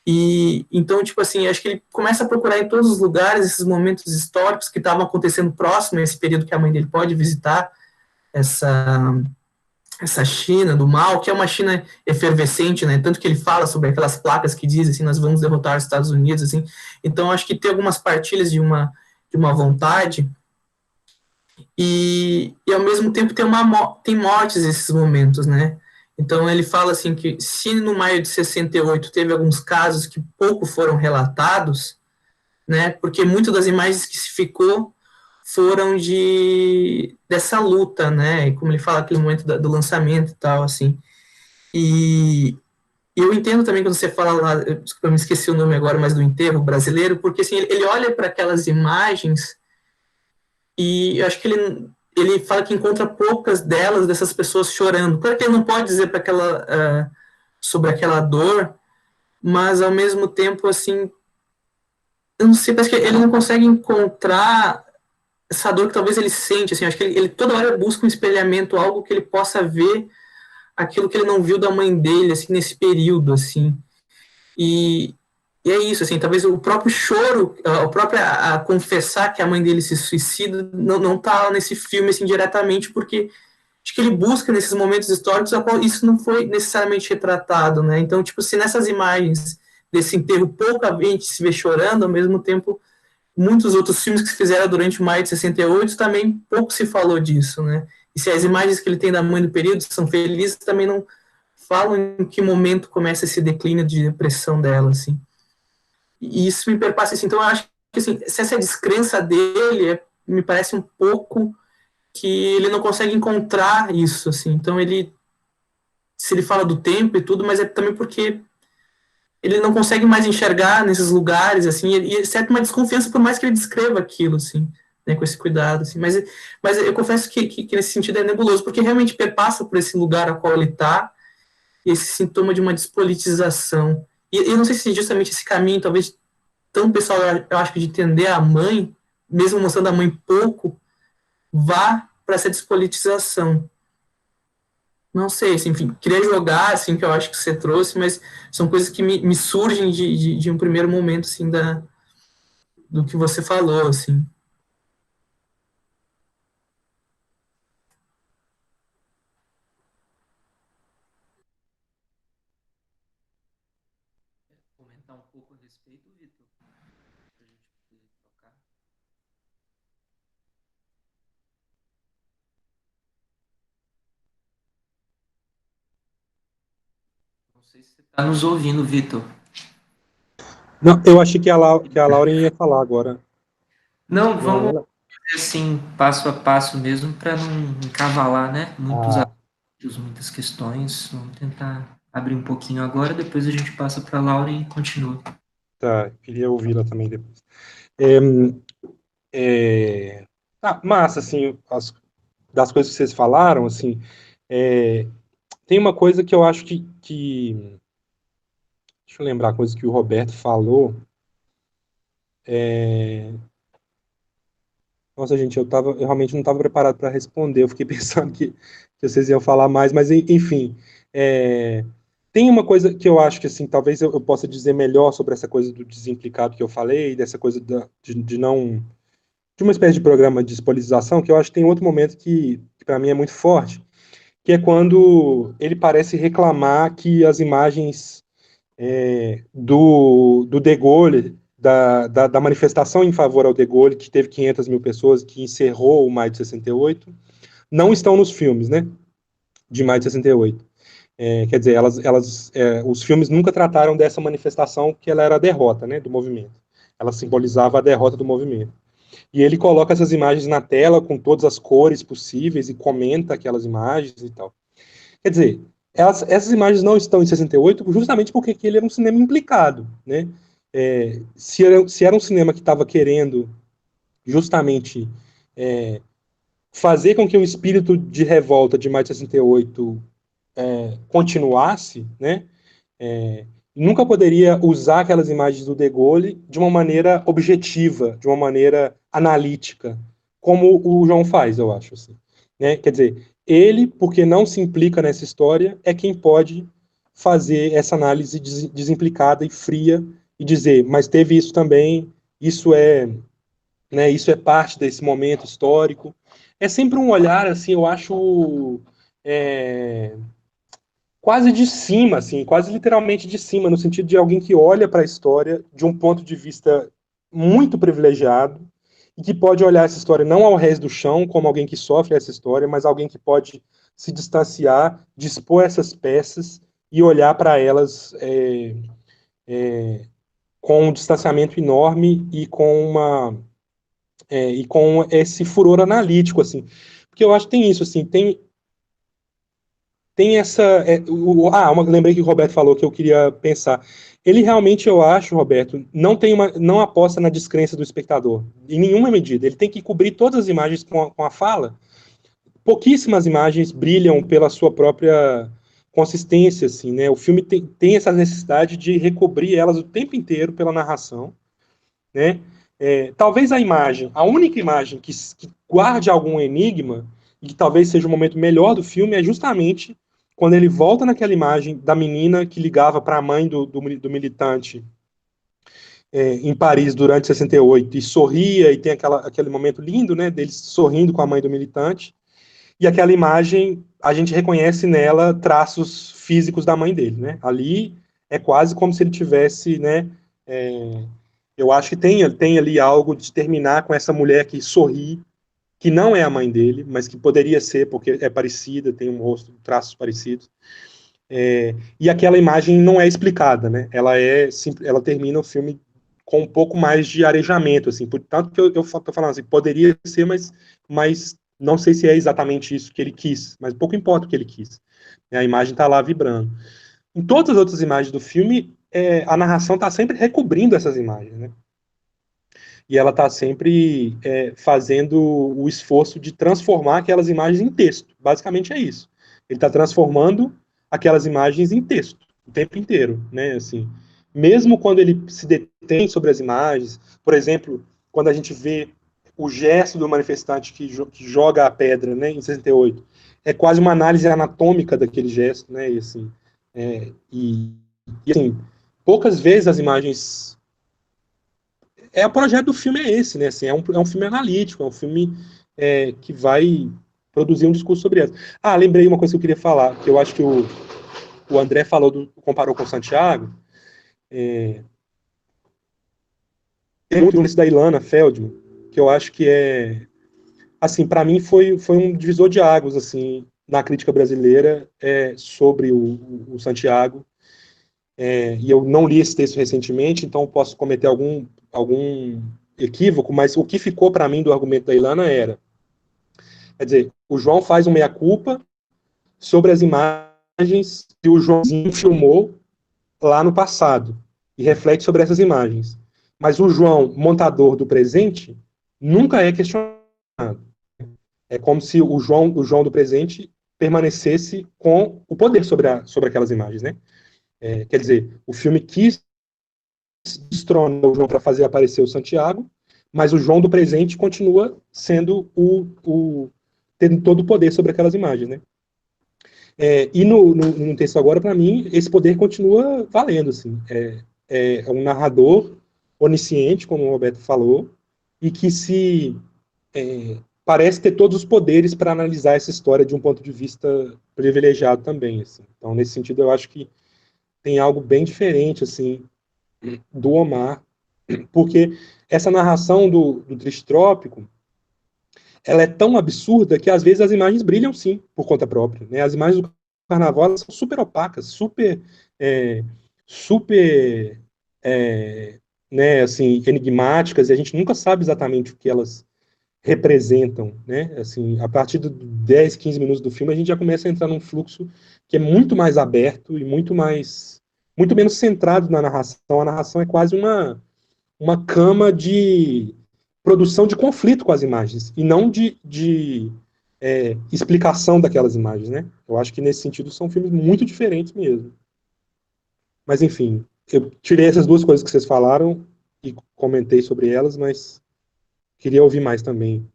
C: E então, tipo assim, acho que ele começa a procurar em todos os lugares esses momentos históricos que estavam acontecendo próximo a esse período que a mãe dele pode visitar, essa China do mal, que é uma China efervescente, né? Tanto que ele fala sobre aquelas placas que dizem assim, nós vamos derrotar os Estados Unidos, assim. Então, acho que tem algumas partilhas de uma vontade, e ao mesmo tempo tem mortes nesses momentos, né? Então ele fala assim que se no maio de 68 teve alguns casos que pouco foram relatados, né? Porque muitas das imagens que se ficou foram dessa luta, né? E como ele fala, aquele momento do lançamento e tal, assim. E eu entendo também quando você fala lá, eu me esqueci o nome agora, mas do enterro brasileiro, porque assim, ele olha para aquelas imagens e eu acho que ele fala que encontra poucas dessas pessoas chorando. Claro que ele não pode dizer para sobre aquela dor, mas ao mesmo tempo, assim, eu não sei, parece que ele não consegue encontrar essa dor que talvez ele sente, assim, acho que ele toda hora busca um espelhamento, algo que ele possa ver aquilo que ele não viu da mãe dele, assim, nesse período, assim. E é isso, assim, talvez o próprio choro, o próprio a confessar que a mãe dele se suicida, não tá nesse filme, assim, diretamente, porque acho que ele busca nesses momentos históricos a qual isso não foi necessariamente retratado, né? Então, tipo, se nessas imagens desse enterro pouca gente se vê chorando, ao mesmo tempo, muitos outros filmes que se fizeram durante o maio de 68 também pouco se falou disso, né? E se as imagens que ele tem da mãe do período são felizes, também não falam em que momento começa esse declínio de depressão dela, assim. E isso me perpassa, assim. Então eu acho que, assim, se essa descrença dele me parece um pouco que ele não consegue encontrar isso, assim. Então se ele fala do tempo e tudo, mas é também porque ele não consegue mais enxergar nesses lugares, assim, e certo uma desconfiança, por mais que ele descreva aquilo, assim, né, com esse cuidado, assim, mas eu confesso que nesse sentido é nebuloso, porque realmente perpassa por esse lugar a qual ele está, esse sintoma de uma despolitização. E eu não sei se justamente esse caminho, talvez tão pessoal, eu acho que de entender a mãe, mesmo mostrando a mãe pouco, vá para essa despolitização. Não sei, assim, enfim, queria jogar, assim, que eu acho que você trouxe, mas são coisas que me surgem de um primeiro momento, assim, do que você falou, assim.
A: Comentar um pouco a respeito, Vitor, para a gente poder trocar. Não sei se você está nos ouvindo, Vitor.
B: Não, eu achei que a Lauren ia falar agora.
A: Não,
B: Não,
A: vamos
B: ela...
A: assim, passo a passo mesmo, para não encavalar, né? Muitos
B: Ah,
A: assuntos, muitas questões. Vamos tentar abrir um pouquinho agora, depois a gente passa para a Laura e continua.
B: tá. Queria ouvi-la também depois. É, massa, assim, das coisas que vocês falaram, assim, tem uma coisa que eu acho que... Deixa eu lembrar a coisa que o Roberto falou. Nossa, gente, eu realmente não estava preparado para responder. Eu fiquei pensando que vocês iam falar mais, mas enfim. é, Tem uma coisa que eu acho que, assim, talvez eu possa dizer melhor sobre essa coisa do desimplicado que eu falei, dessa coisa de não... De uma espécie de programa de despolitização, que eu acho que tem outro momento que para mim é muito forte, que é quando ele parece reclamar que as imagens do De Gaulle, da manifestação em favor ao De Gaulle, que teve 500 mil pessoas, que encerrou o Maio de 68, não estão nos filmes, né, de Maio de 68. Quer dizer, os filmes nunca trataram dessa manifestação, que ela era a derrota, né, do movimento. Ela simbolizava a derrota do movimento. E ele coloca essas imagens na tela com todas as cores possíveis e comenta aquelas imagens e tal. Quer dizer, essas imagens não estão em 68 justamente porque aquele era um cinema implicado, né? Se era um cinema que estava querendo justamente fazer com que o espírito de revolta de maio de 68 continuasse, né? Nunca poderia usar aquelas imagens do De Gaulle de uma maneira objetiva, de uma maneira analítica, como o João faz, eu acho. Assim, né? Quer dizer, ele, porque não se implica nessa história, é quem pode fazer essa análise desimplicada e fria e dizer, mas teve isso também, isso é, né, isso é parte desse momento histórico. É sempre um olhar, assim, eu acho, é, quase de cima, assim, quase literalmente de cima, no sentido de alguém que olha para a história de um ponto de vista muito privilegiado e que pode olhar essa história não ao rés do chão, como alguém que sofre essa história, mas alguém que pode se distanciar, dispor essas peças e olhar para elas com um distanciamento enorme e com esse furor analítico, assim, porque eu acho que tem isso, assim, tem essa. Lembrei que o Roberto falou que eu queria pensar. Ele realmente, eu acho, Roberto, não aposta na descrença do espectador, em nenhuma medida. Ele tem que cobrir todas as imagens com a fala. Pouquíssimas imagens brilham pela sua própria consistência, assim, né? O filme tem essa necessidade de recobrir elas o tempo inteiro pela narração, né? Talvez a única imagem que guarde algum enigma, e que talvez seja o momento melhor do filme, é justamente quando ele volta naquela imagem da menina que ligava para a mãe do militante em Paris durante 68 e sorria, e tem aquele momento lindo, né, dele sorrindo com a mãe do militante, e aquela imagem, a gente reconhece nela traços físicos da mãe dele, né? Ali é quase como se ele tivesse, né, eu acho que tem ali algo de terminar com essa mulher que sorri, que não é a mãe dele, mas que poderia ser, porque é parecida, tem um rosto, traços parecidos. E aquela imagem não é explicada, né? Ela termina o filme com um pouco mais de arejamento, assim, tanto que eu tô falando assim, poderia ser, mas não sei se é exatamente isso que ele quis, mas pouco importa o que ele quis. A imagem está lá vibrando. Em todas as outras imagens do filme, a narração está sempre recobrindo essas imagens, né? E ela está sempre fazendo o esforço de transformar aquelas imagens em texto. Basicamente é isso. Ele está transformando aquelas imagens em texto, o tempo inteiro, né, assim. Mesmo quando ele se detém sobre as imagens, por exemplo, quando a gente vê o gesto do manifestante que joga a pedra, né, em 68, é quase uma análise anatômica daquele gesto, né, e assim, assim, poucas vezes as imagens o projeto do filme é esse, né? Assim, é um filme analítico, é um filme que vai produzir um discurso sobre isso. Ah, lembrei uma coisa que eu queria falar, que eu acho que o André comparou com o Santiago. Tem muito lance da Ilana Feldman, que eu acho que assim, para mim foi um divisor de águas, assim, na crítica brasileira sobre o Santiago. E eu não li esse texto recentemente, então posso cometer algum equívoco, mas o que ficou para mim do argumento da Ilana quer dizer, o João faz um meia-culpa sobre as imagens que o Joãozinho filmou lá no passado e reflete sobre essas imagens. Mas o João, montador do presente, nunca é questionado. É como se o João do presente permanecesse com o poder sobre aquelas imagens, né? Quer dizer, o filme quis destronar o João para fazer aparecer o Santiago, mas o João do presente continua sendo tendo todo o poder sobre aquelas imagens, né? E no texto agora, para mim, esse poder continua valendo, assim. É um narrador onisciente, como o Roberto falou, e que parece ter todos os poderes para analisar essa história de um ponto de vista privilegiado também, assim. Então, nesse sentido, eu acho que tem algo bem diferente, assim, do Omar, porque essa narração do Tristrópico, ela é tão absurda que às vezes as imagens brilham sim por conta própria, né? As imagens do carnaval elas são super opacas, super né, assim, enigmáticas, e a gente nunca sabe exatamente o que elas representam, né? Assim, a partir de 10, 15 minutos do filme a gente já começa a entrar num fluxo que é muito mais aberto e muito menos centrado na narração. A narração é quase uma cama de produção de conflito com as imagens e não de explicação daquelas imagens, né? Eu acho que nesse sentido são filmes muito diferentes mesmo. Mas enfim, eu tirei essas duas coisas que vocês falaram e comentei sobre elas, mas queria ouvir mais também,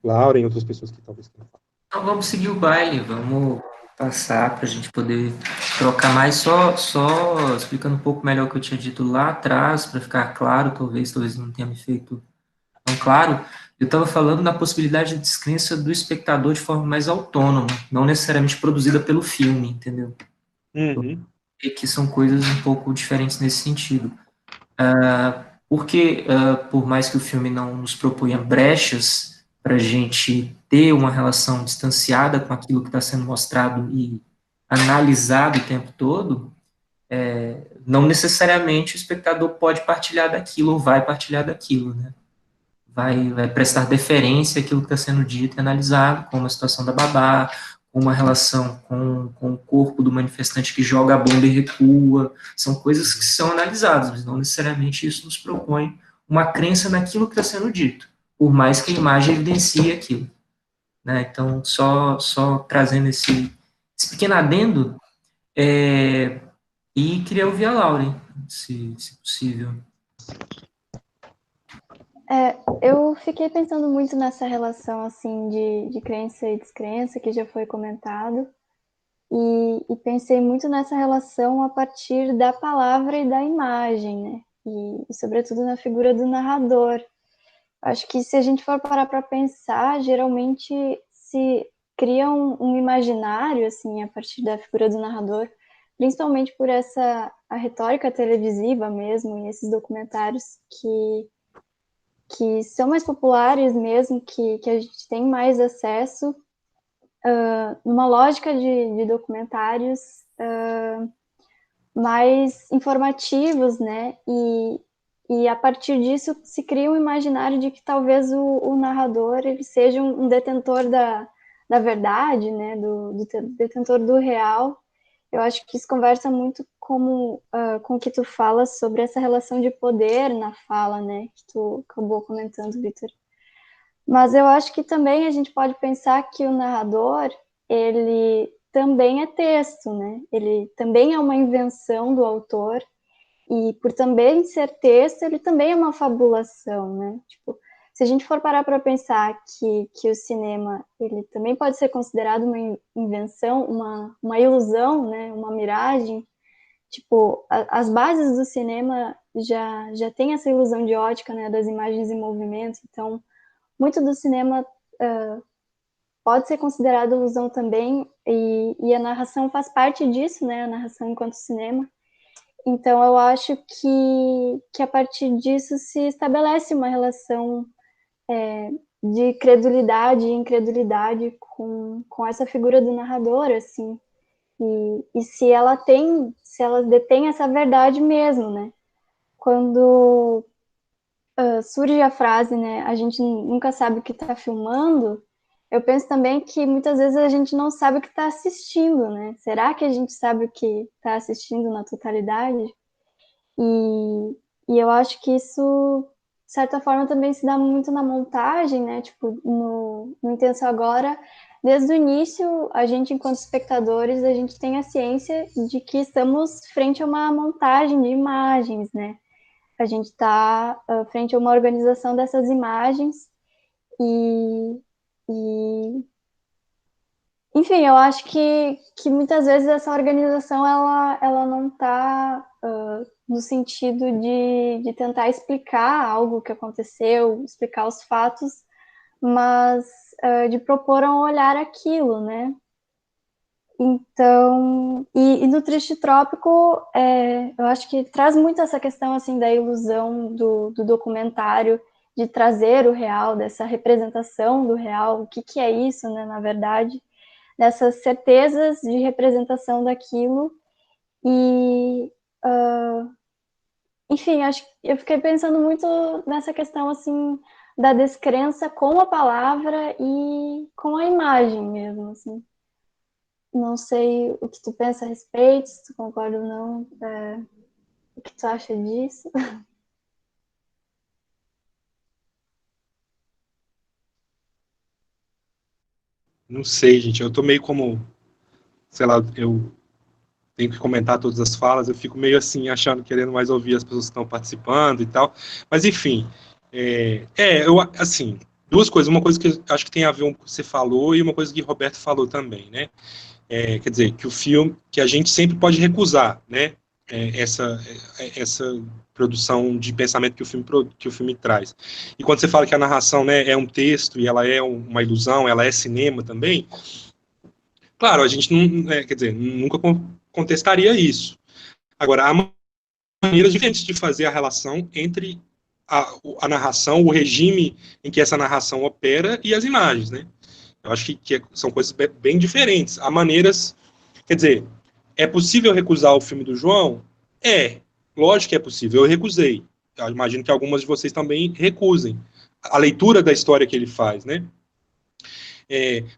B: Laura e outras pessoas que talvez tenham falado.
A: Então vamos seguir o baile, vamos passar para a gente poder trocar mais, só explicando um pouco melhor o que eu tinha dito lá atrás, para ficar claro, talvez não tenha me feito tão claro. Eu estava falando da possibilidade de descrença do espectador de forma mais autônoma, não necessariamente produzida pelo filme, entendeu?
B: Uhum.
A: E que são coisas um pouco diferentes nesse sentido. Porque, por mais que o filme não nos proponha brechas para a gente ter uma relação distanciada com aquilo que está sendo mostrado e analisado o tempo todo, não necessariamente o espectador pode partilhar daquilo ou vai partilhar daquilo, né? Vai prestar deferência àquilo que está sendo dito e analisado, como a situação da babá, uma relação com o corpo do manifestante que joga a bomba e recua, são coisas que são analisadas, mas não necessariamente isso nos propõe uma crença naquilo que está sendo dito, por mais que a imagem evidencie aquilo. Né? Então, só trazendo esse pequeno adendo, e queria ouvir a Lauren, se possível.
D: Eu fiquei pensando muito nessa relação assim de crença e descrença que já foi comentado e pensei muito nessa relação a partir da palavra e da imagem, né? E sobretudo na figura do narrador. Acho que se a gente for parar para pensar, geralmente se cria um imaginário assim a partir da figura do narrador, principalmente por a retórica televisiva mesmo e esses documentários que são mais populares mesmo, que a gente tem mais acesso, numa lógica de documentários mais informativos, né? E a partir disso se cria um imaginário de que talvez o narrador ele seja um detentor da verdade, né? Do detentor do real. Eu acho que isso conversa muito com o que tu falas sobre essa relação de poder na fala, né? Que tu acabou comentando, Vitor. Mas eu acho que também a gente pode pensar que o narrador, ele também é texto, né? Ele também é uma invenção do autor, e por também ser texto, ele também é uma fabulação, né? Tipo, se a gente for parar para pensar que o cinema, ele também pode ser considerado uma invenção, uma ilusão, né? Uma miragem, tipo, as bases do cinema já tem essa ilusão de ótica, né? Das imagens em movimento, então, muito do cinema pode ser considerado ilusão também, e a narração faz parte disso, né? A narração enquanto cinema. Então, eu acho que a partir disso se estabelece uma relação de credulidade e incredulidade com essa figura do narrador, assim. E se ela detém essa verdade mesmo, né? Quando surge a frase, né? A gente nunca sabe o que está filmando. Eu penso também que muitas vezes a gente não sabe o que está assistindo, né? Será que a gente sabe o que está assistindo na totalidade? E eu acho que isso, de certa forma, também se dá muito na montagem, né? Tipo, no Intenso Agora, desde o início, a gente, enquanto espectadores, a gente tem a ciência de que estamos frente a uma montagem de imagens, né? A gente está frente a uma organização dessas imagens e, e enfim, eu acho que muitas vezes essa organização ela não está no sentido de tentar explicar algo que aconteceu, explicar os fatos, mas de propor um olhar aquilo, né? Então, e no Triste Trópico, eu acho que traz muito essa questão assim da ilusão do documentário, de trazer o real, dessa representação do real, o que é isso, né, na verdade, dessas certezas de representação daquilo. E, enfim, acho que eu fiquei pensando muito nessa questão assim da descrença com a palavra e com a imagem mesmo, assim. Não sei o que tu pensa a respeito, se tu concorda ou não, o que tu acha disso.
B: Não sei, gente, eu tô meio como, sei lá, eu tenho que comentar todas as falas, eu fico meio assim, achando, querendo mais ouvir as pessoas que estão participando e tal, mas enfim, eu, assim, duas coisas, uma coisa que eu acho que tem a ver com o que você falou e uma coisa que o Roberto falou também, né, quer dizer, que o filme, que a gente sempre pode recusar, né, essa produção de pensamento que o filme traz. E quando você fala que a narração, né, é um texto e ela é uma ilusão, ela é cinema também, claro, a gente não, quer dizer, nunca contestaria isso. Agora, há maneiras diferentes de fazer a relação entre a narração, o regime em que essa narração opera e as imagens, né? Eu acho que são coisas bem diferentes. Há maneiras, quer dizer, é possível recusar o filme do João? Lógico que é possível. Eu recusei. Eu imagino que algumas de vocês também recusem a leitura da história que ele faz, né?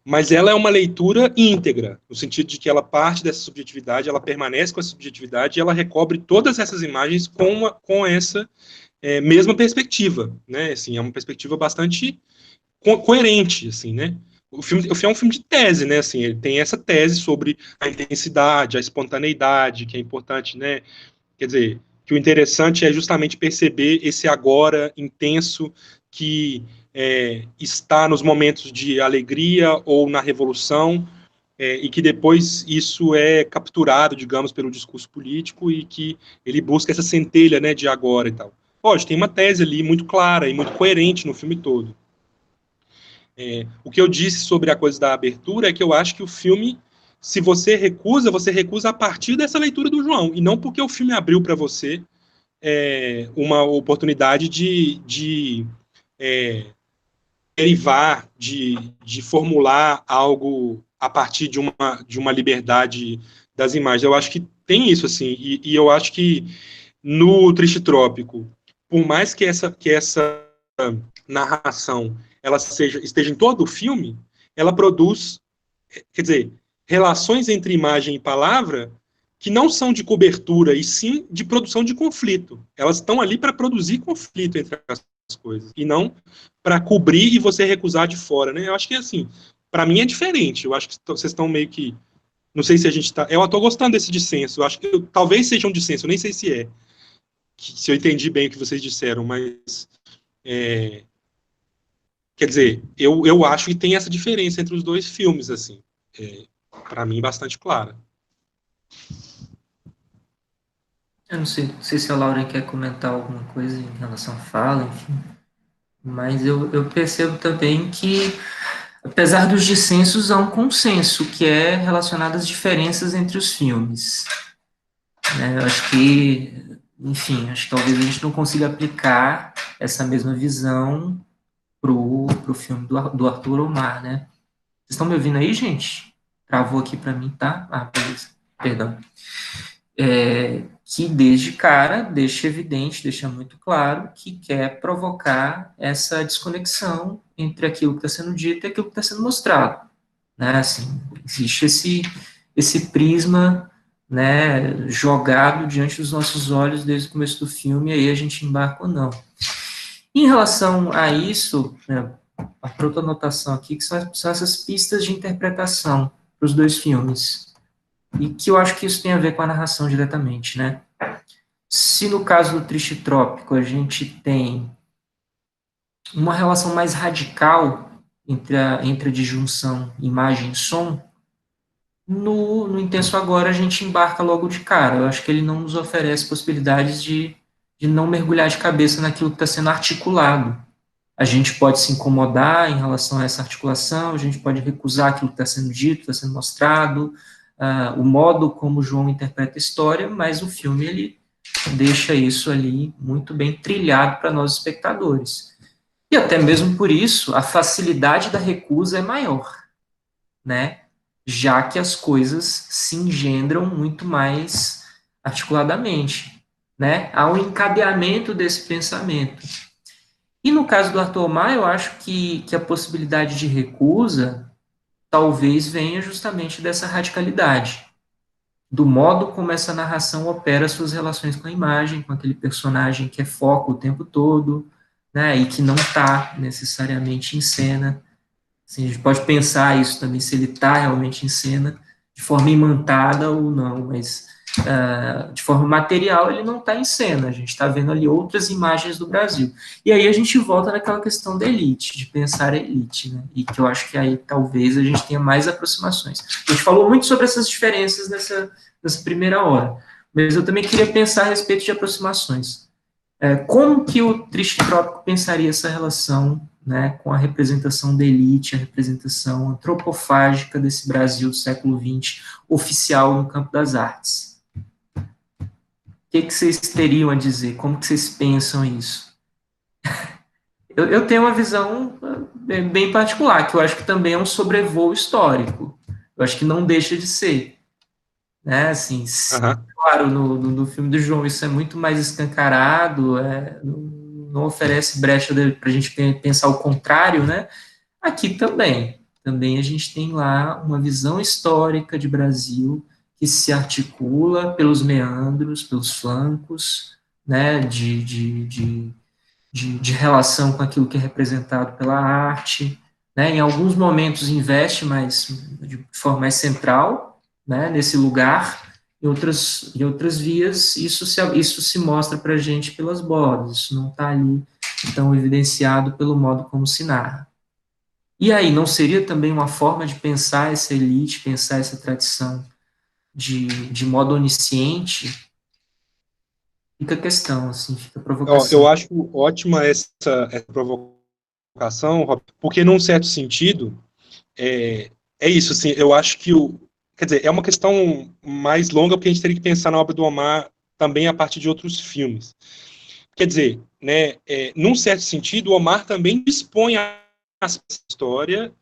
B: Mas ela é uma leitura íntegra, no sentido de que ela parte dessa subjetividade, ela permanece com essa subjetividade e ela recobre todas essas imagens com essa mesma perspectiva, né? Assim, é uma perspectiva bastante coerente, assim, né? O filme é um filme de tese, né? Assim, ele tem essa tese sobre a intensidade, a espontaneidade, que é importante, né? Quer dizer, que o interessante é justamente perceber esse agora intenso que está nos momentos de alegria ou na revolução, e que depois isso é capturado, digamos, pelo discurso político e que ele busca essa centelha, né, de agora e tal. Lógico, tem uma tese ali muito clara e muito coerente no filme todo. O que eu disse sobre a coisa da abertura é que eu acho que o filme, se você recusa a partir dessa leitura do João, e não porque o filme abriu para você uma oportunidade de derivar, de formular algo a partir de uma liberdade das imagens. Eu acho que tem isso, assim, e eu acho que no Triste Trópico, por mais que essa narração ela esteja em todo o filme, ela produz, quer dizer, relações entre imagem e palavra que não são de cobertura, e sim de produção de conflito. Elas estão ali para produzir conflito entre as coisas, e não para cobrir e você recusar de fora, né? Eu acho que, assim, para mim é diferente. Eu acho que vocês estão meio que Não sei se a gente tá... Eu tô gostando desse dissenso. Eu acho que talvez seja um dissenso, eu nem sei se é. Se eu entendi bem o que vocês disseram, mas... quer dizer, eu acho que tem essa diferença entre os dois filmes, assim. Para mim, bastante clara.
A: Eu não sei se a Laura quer comentar alguma coisa em relação à fala, enfim. Mas eu percebo também que, apesar dos dissensos, há um consenso que é relacionado às diferenças entre os filmes. Eu acho que, enfim, acho que talvez a gente não consiga aplicar essa mesma visão pro filme do Arthur Omar, né? Vocês estão me ouvindo aí, gente? Travou aqui para mim, tá? Ah, beleza. Perdão. Que desde cara deixa evidente, deixa muito claro que quer provocar essa desconexão entre aquilo que está sendo dito e aquilo que está sendo mostrado, né? Assim, existe esse prisma, né, jogado diante dos nossos olhos desde o começo do filme, e aí a gente embarca ou não. Em relação a isso, né, a outra anotação aqui, que são essas pistas de interpretação para os dois filmes. E que eu acho que isso tem a ver com a narração diretamente, né? Se no caso do Triste Trópico a gente tem uma relação mais radical entre a disjunção imagem e som, no Intenso Agora a gente embarca logo de cara. Eu acho que ele não nos oferece possibilidades de não mergulhar de cabeça naquilo que está sendo articulado. A gente pode se incomodar em relação a essa articulação, a gente pode recusar aquilo que está sendo dito, está sendo mostrado, o modo como o João interpreta a história, mas o filme ele deixa isso ali muito bem trilhado para nós espectadores. E até mesmo por isso, a facilidade da recusa é maior, né? Já que as coisas se engendram muito mais articuladamente, né? Há um encadeamento desse pensamento. E no caso do Arthur Omar, eu acho que a possibilidade de recusa talvez venha justamente dessa radicalidade, do modo como essa narração opera suas relações com a imagem, com aquele personagem que é foco o tempo todo, né, e que não está necessariamente em cena. Assim, a gente pode pensar isso também, se ele está realmente em cena, de forma imantada ou não, mas de forma material ele não está em cena, a gente está vendo ali outras imagens do Brasil. E aí a gente volta naquela questão da elite, de pensar a elite, né? E que eu acho que aí talvez a gente tenha mais aproximações. A gente falou muito sobre essas diferenças nessa primeira hora, mas eu também queria pensar a respeito de aproximações. Como que o Triste Trópico pensaria essa relação, né, com a representação da elite, a representação antropofágica desse Brasil do século XX, oficial no campo das artes? O que vocês teriam a dizer? Como que vocês pensam isso? Eu tenho uma visão bem particular, que eu acho que também é um sobrevoo histórico. Eu acho que não deixa de ser. Né? Assim, claro, no filme do João isso é muito mais escancarado, não oferece brecha para a gente pensar o contrário, né? Aqui também a gente tem lá uma visão histórica de Brasil que se articula pelos meandros, pelos flancos, né, de relação com aquilo que é representado pela arte, né, em alguns momentos investe mais, de forma mais central, né, nesse lugar, em outras vias isso se mostra para a gente pelas bordas, isso não está ali tão evidenciado pelo modo como se narra. E aí, não seria também uma forma de pensar essa elite, pensar essa tradição de modo onisciente? Fica a questão, assim, fica a provocação.
B: Eu acho ótima essa provocação, Rob, porque num certo sentido, é isso, assim, eu acho que quer dizer, é uma questão mais longa, porque a gente teria que pensar na obra do Omar também a partir de outros filmes. Quer dizer, né, num certo sentido, o Omar também dispõe a história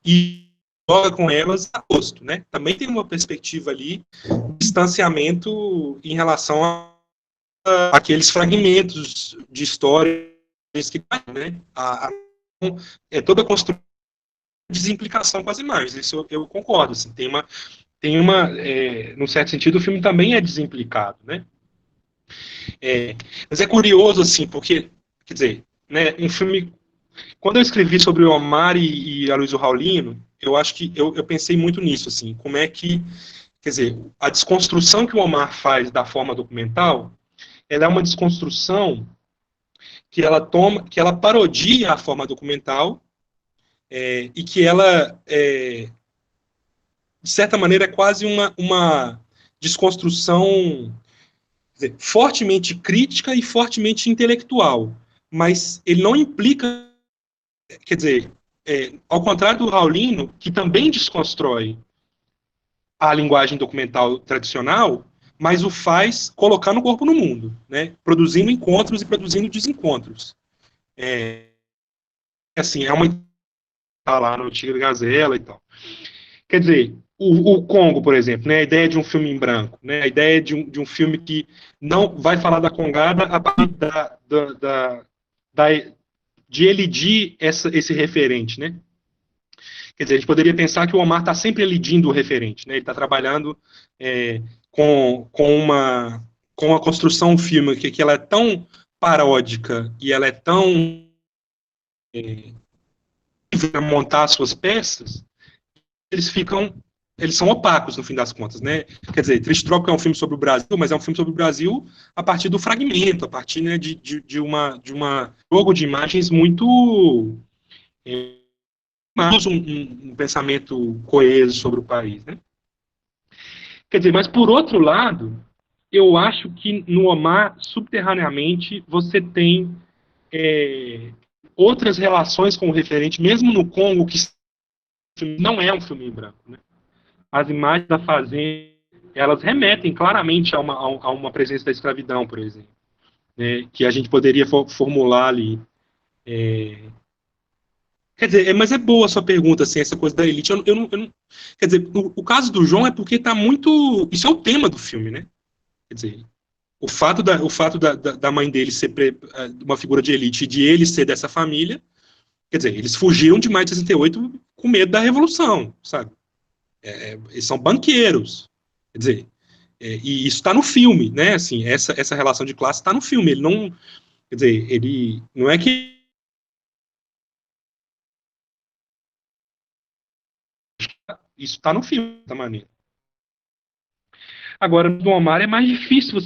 B: e joga com elas a gosto, né? Também tem uma perspectiva ali de distanciamento em relação aqueles fragmentos de história que, né, toda a construção de desimplicação com as imagens, isso eu concordo, assim, num certo sentido, o filme também é desimplicado, né, mas é curioso, assim, porque, quer dizer, né, um filme Quando eu escrevi sobre o Omar e a Luísa Raulino, eu acho que eu pensei muito nisso, assim, como é que, quer dizer, a desconstrução que o Omar faz da forma documental, ela é uma desconstrução que ela parodia a forma documental, e que ela, de certa maneira, é quase uma desconstrução, quer dizer, fortemente crítica e fortemente intelectual, mas ele não implica, quer dizer, ao contrário do Raulino, que também desconstrói a linguagem documental tradicional, mas o faz colocando o corpo no mundo, né? Produzindo encontros e produzindo desencontros. Assim, é uma tá lá no Tigre Gazela e tal. Quer dizer, o Congo, por exemplo, né, a ideia de um filme em branco, né, a ideia de um filme que não vai falar da Congada a partir de elidir esse referente, né? Quer dizer, a gente poderia pensar que o Omar está sempre elidindo o referente, né? Ele está trabalhando com uma construção fílmica que ela é tão paródica e ela é tão montar as suas peças, eles são opacos no fim das contas, né? Quer dizer, Triste Trópico é um filme sobre o Brasil, mas é um filme sobre o Brasil a partir do fragmento, a partir, né, de uma jogo de imagens muito um pensamento coeso sobre o país, né? Quer dizer, mas por outro lado, eu acho que no Omar, subterraneamente, você tem outras relações com o referente, mesmo no Congo, que não é um filme em branco, né? As imagens da fazenda, elas remetem claramente a uma presença da escravidão, por exemplo, né? Que a gente poderia formular ali. Quer dizer, mas é boa a sua pergunta, assim, essa coisa da elite. Eu não, quer dizer, o caso do João é porque está muito. Isso é o tema do filme, né? Quer dizer, o fato da mãe dele ser uma figura de elite e de ele ser dessa família, quer dizer, eles fugiram de maio de 68 com medo da revolução, sabe? Eles são banqueiros, quer dizer, e isso está no filme, né? Assim, essa relação de classe está no filme. Ele não, quer dizer, ele não é que isso está no filme da maneira. Agora, no Omar é mais difícil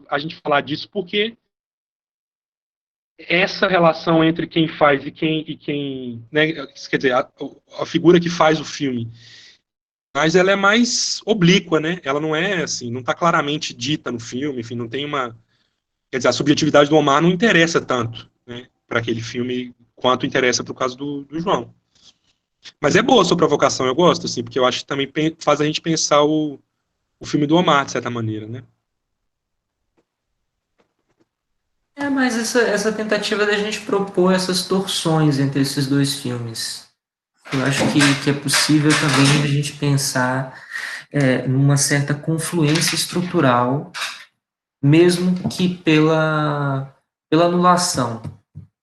B: a gente falar disso, porque essa relação entre quem faz e quem né, quer dizer, a figura que faz o filme, mas ela é mais oblíqua, né? Ela não é assim, não está claramente dita no filme, enfim, não tem uma, quer dizer, a subjetividade do Omar não interessa tanto, né, para aquele filme quanto interessa para o caso do João. Mas é boa a sua provocação, eu gosto, assim, porque eu acho que também faz a gente pensar o filme do Omar, de certa maneira, né?
A: Mas essa tentativa da gente propor essas torções entre esses dois filmes. Eu acho que é possível também a gente pensar numa certa confluência estrutural, mesmo que pela anulação,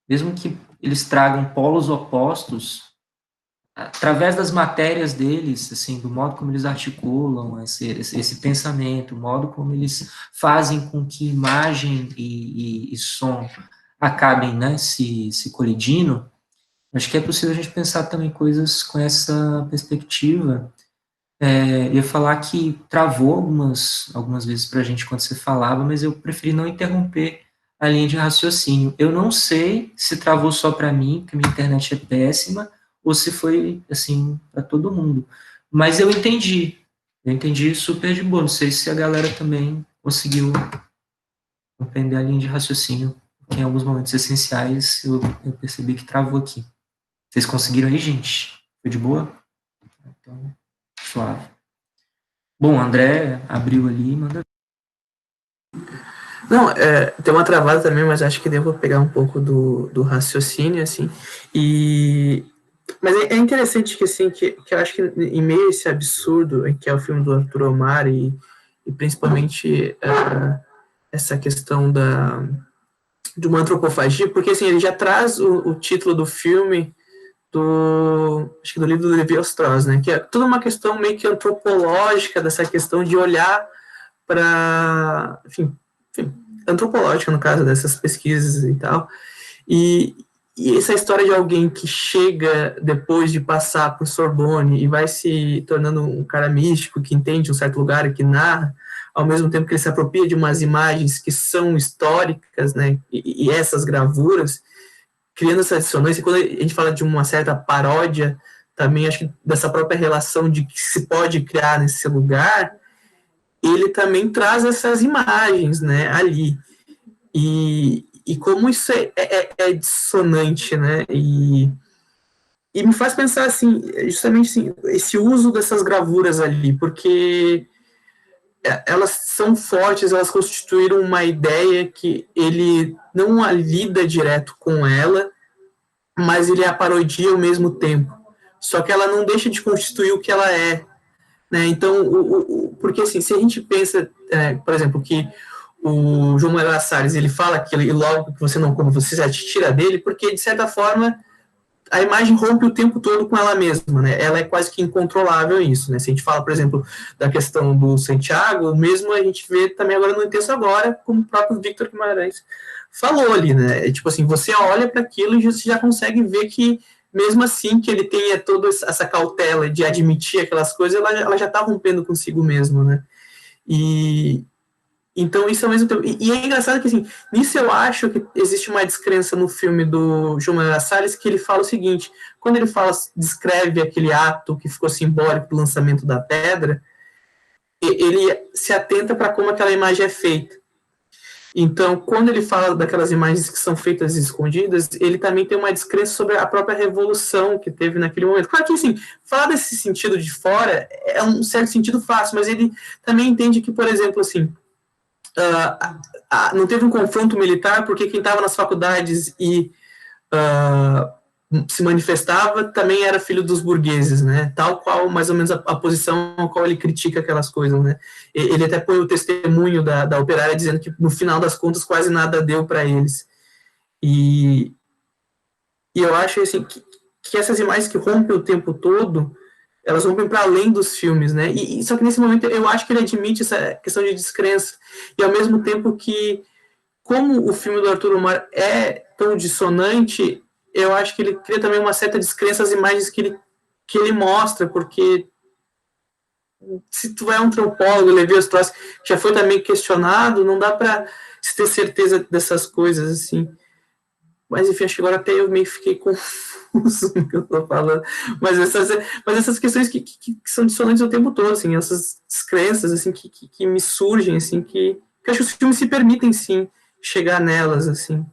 A: mesmo que eles tragam polos opostos, através das matérias deles, assim, do modo como eles articulam esse pensamento, o modo como eles fazem com que imagem e som acabem, né, se colidindo. Acho que é possível a gente pensar também coisas com essa perspectiva. Ia falar que travou algumas vezes para a gente quando você falava, mas eu preferi não interromper a linha de raciocínio. Eu não sei se travou só para mim, porque minha internet é péssima, ou se foi, assim, para todo mundo. Mas eu entendi super de boa. Não sei se a galera também conseguiu compreender a linha de raciocínio, porque em alguns momentos essenciais eu percebi que travou aqui. Vocês conseguiram aí, gente? Foi de boa? Então, suave. Bom, André abriu ali, manda.
C: Não, tem uma travada também, mas acho que devo pegar um pouco do raciocínio, assim, mas é interessante que, assim, que eu acho que em meio a esse absurdo que é o filme do Arthur Omar e principalmente essa questão de uma antropofagia, porque, assim, ele já traz o título do filme acho que do livro do Levi-Strauss, né, que é toda uma questão meio que antropológica dessa questão de olhar para, enfim, antropológica, no caso dessas pesquisas e tal, e e essa história de alguém que chega depois de passar por Sorbonne e vai se tornando um cara místico, que entende um certo lugar e que narra, ao mesmo tempo que ele se apropria de umas imagens que são históricas, né, e essas gravuras, criando essa dissonância. Quando a gente fala de uma certa paródia, também acho que dessa própria relação de que se pode criar nesse lugar, ele também traz essas imagens, né, ali. E como isso é dissonante, né, e me faz pensar, assim, justamente assim, esse uso dessas gravuras ali, porque elas são fortes, elas constituíram uma ideia que ele não lida direto com ela, mas ele a parodia ao mesmo tempo. Só que ela não deixa de constituir o que ela é, né? Então, porque assim, se a gente pensa, por exemplo, que o João Moreira Salles, ele fala aquilo e logo que você não come, você já te tira dele, porque de certa forma a imagem rompe o tempo todo com ela mesma, né? Ela é quase que incontrolável isso, né? Se a gente fala, por exemplo, da questão do Santiago, mesmo a gente vê também agora no Intenso Agora, como o próprio Victor Guimarães falou ali, né? Tipo assim, você olha para aquilo e você já consegue ver que mesmo assim que ele tenha toda essa cautela de admitir aquelas coisas, ela já está rompendo consigo mesmo, né? E então isso ao mesmo tempo. E é engraçado que, assim, nisso eu acho que existe uma descrença no filme do João Manuel Salles, que ele fala o seguinte: quando ele descreve aquele ato que ficou simbólico do lançamento da pedra, ele se atenta para como aquela imagem é feita. Então, quando ele fala daquelas imagens que são feitas escondidas, ele também tem uma descrença sobre a própria revolução que teve naquele momento. Claro que, assim, falar desse sentido de fora é um certo sentido fácil, mas ele também entende que, por exemplo, assim, não teve um confronto militar porque quem estava nas faculdades e se manifestava também era filho dos burgueses, né? Tal qual mais ou menos a posição a qual ele critica aquelas coisas, né? Ele até põe o testemunho da operária dizendo que no final das contas quase nada deu para eles. E eu acho assim que essas imagens que rompem o tempo todo, elas rompem para além dos filmes, né? Só que nesse momento eu acho que ele admite essa questão de descrença e ao mesmo tempo que, como o filme do Arthur Omar é tão dissonante, eu acho que ele cria também uma certa descrença às imagens que ele mostra, porque se tu é um antropólogo, Levi Strauss, que já foi também questionado, não dá para se ter certeza dessas coisas, assim. Mas, enfim, acho que agora até eu meio fiquei confuso no que eu estou falando. Mas essas questões que são dissonantes o tempo todo, assim, essas descrenças, assim, que me surgem, assim, que eu acho que os filmes se permitem, sim, chegar nelas, assim.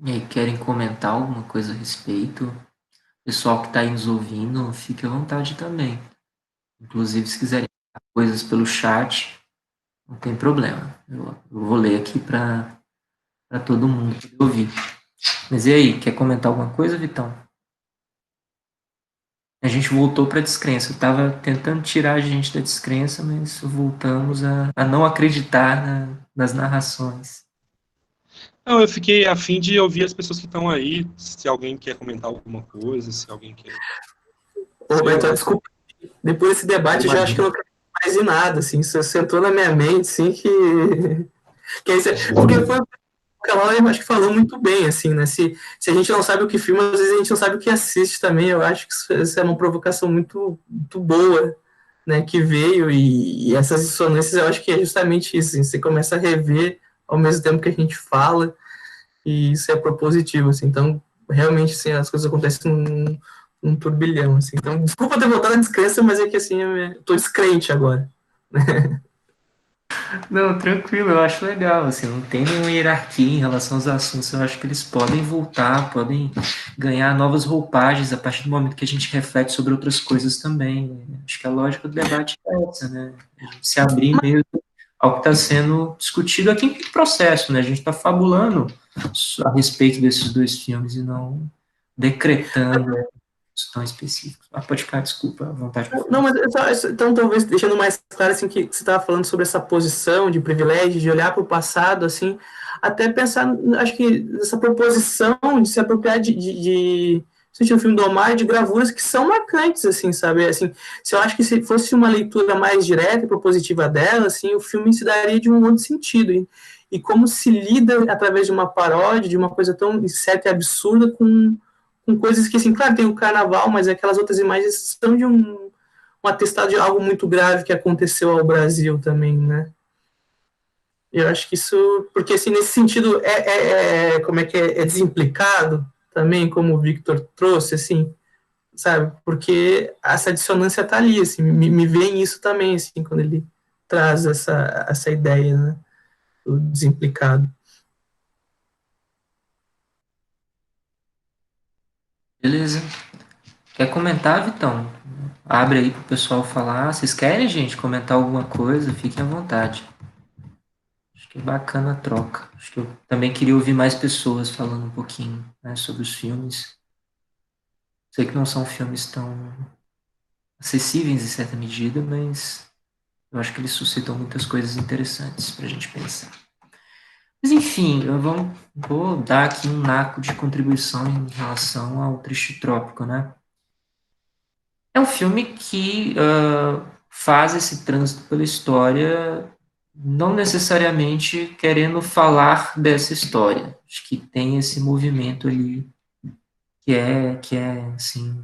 A: E aí, querem comentar alguma coisa a respeito? Pessoal que está aí nos ouvindo, fique à vontade também. Inclusive, se quiserem falar coisas pelo chat, não tem problema. Eu vou ler aqui para todo mundo poder ouvir. Mas e aí, quer comentar alguma coisa, Vitão? A gente voltou para a descrença. Eu estava tentando tirar a gente da descrença, mas voltamos a não acreditar nas narrações.
B: Não, eu fiquei a fim de ouvir as pessoas que estão aí, se alguém quer comentar alguma coisa, se alguém quer...
C: Roberto, desculpa, depois desse debate eu já acho que eu não quero mais em nada, assim, isso sentou na minha mente, assim, porque foi o que ela, eu acho que falou muito bem, assim, né, se a gente não sabe o que filma, às vezes a gente não sabe o que assiste também, eu acho que isso é uma provocação muito, muito boa, né, que veio, e essas dissonâncias, eu acho que é justamente isso, assim, você começa a rever ao mesmo tempo que a gente fala, e isso é propositivo, assim, então, realmente, assim, as coisas acontecem num turbilhão, assim, então, desculpa ter voltado à descrença, mas é que, assim, eu tô descrente agora.
A: Não, tranquilo, eu acho legal, assim, não tem nenhuma hierarquia em relação aos assuntos, eu acho que eles podem voltar, podem ganhar novas roupagens a partir do momento que a gente reflete sobre outras coisas também. Acho que a lógica do debate é essa, né? A gente se abrir mesmo ao que está sendo discutido aqui em processo, né? A gente está fabulando a respeito desses dois filmes e não decretando tão específicos. Ah, pode ficar, desculpa, à vontade.
C: Não, mas então talvez deixando mais claro assim que você estava falando sobre essa posição de privilégio, de olhar para o passado, assim, até pensar, acho que essa proposição de se apropriar de um filme do Omar, de gravuras que são marcantes, assim, sabe? Assim, se eu acho que se fosse uma leitura mais direta e propositiva dela, assim, o filme se daria de um outro sentido. E como se lida através de uma paródia, de uma coisa tão certa e absurda, com coisas que, assim, claro, tem o carnaval, mas aquelas outras imagens são de um atestado de algo muito grave que aconteceu ao Brasil também, né? Eu acho que isso, porque assim, nesse sentido, como é que é desimplicado também, como o Victor trouxe, assim, sabe? Porque essa dissonância tá ali, assim, me vem isso também, assim, quando ele traz essa ideia, né, do desimplicado.
A: Beleza. Quer comentar, Vitão? Abre aí pro pessoal falar. Vocês querem, gente, comentar alguma coisa? Fiquem à vontade. Acho que é bacana a troca. Acho que eu também queria ouvir mais pessoas falando um pouquinho, né, sobre os filmes. Sei que não são filmes tão acessíveis em certa medida, mas eu acho que eles suscitam muitas coisas interessantes para a gente pensar. Mas enfim, vou dar aqui um naco de contribuição em relação ao Triste Trópico, né? É um filme que faz esse trânsito pela história, não necessariamente querendo falar dessa história. Acho que tem esse movimento ali que é assim,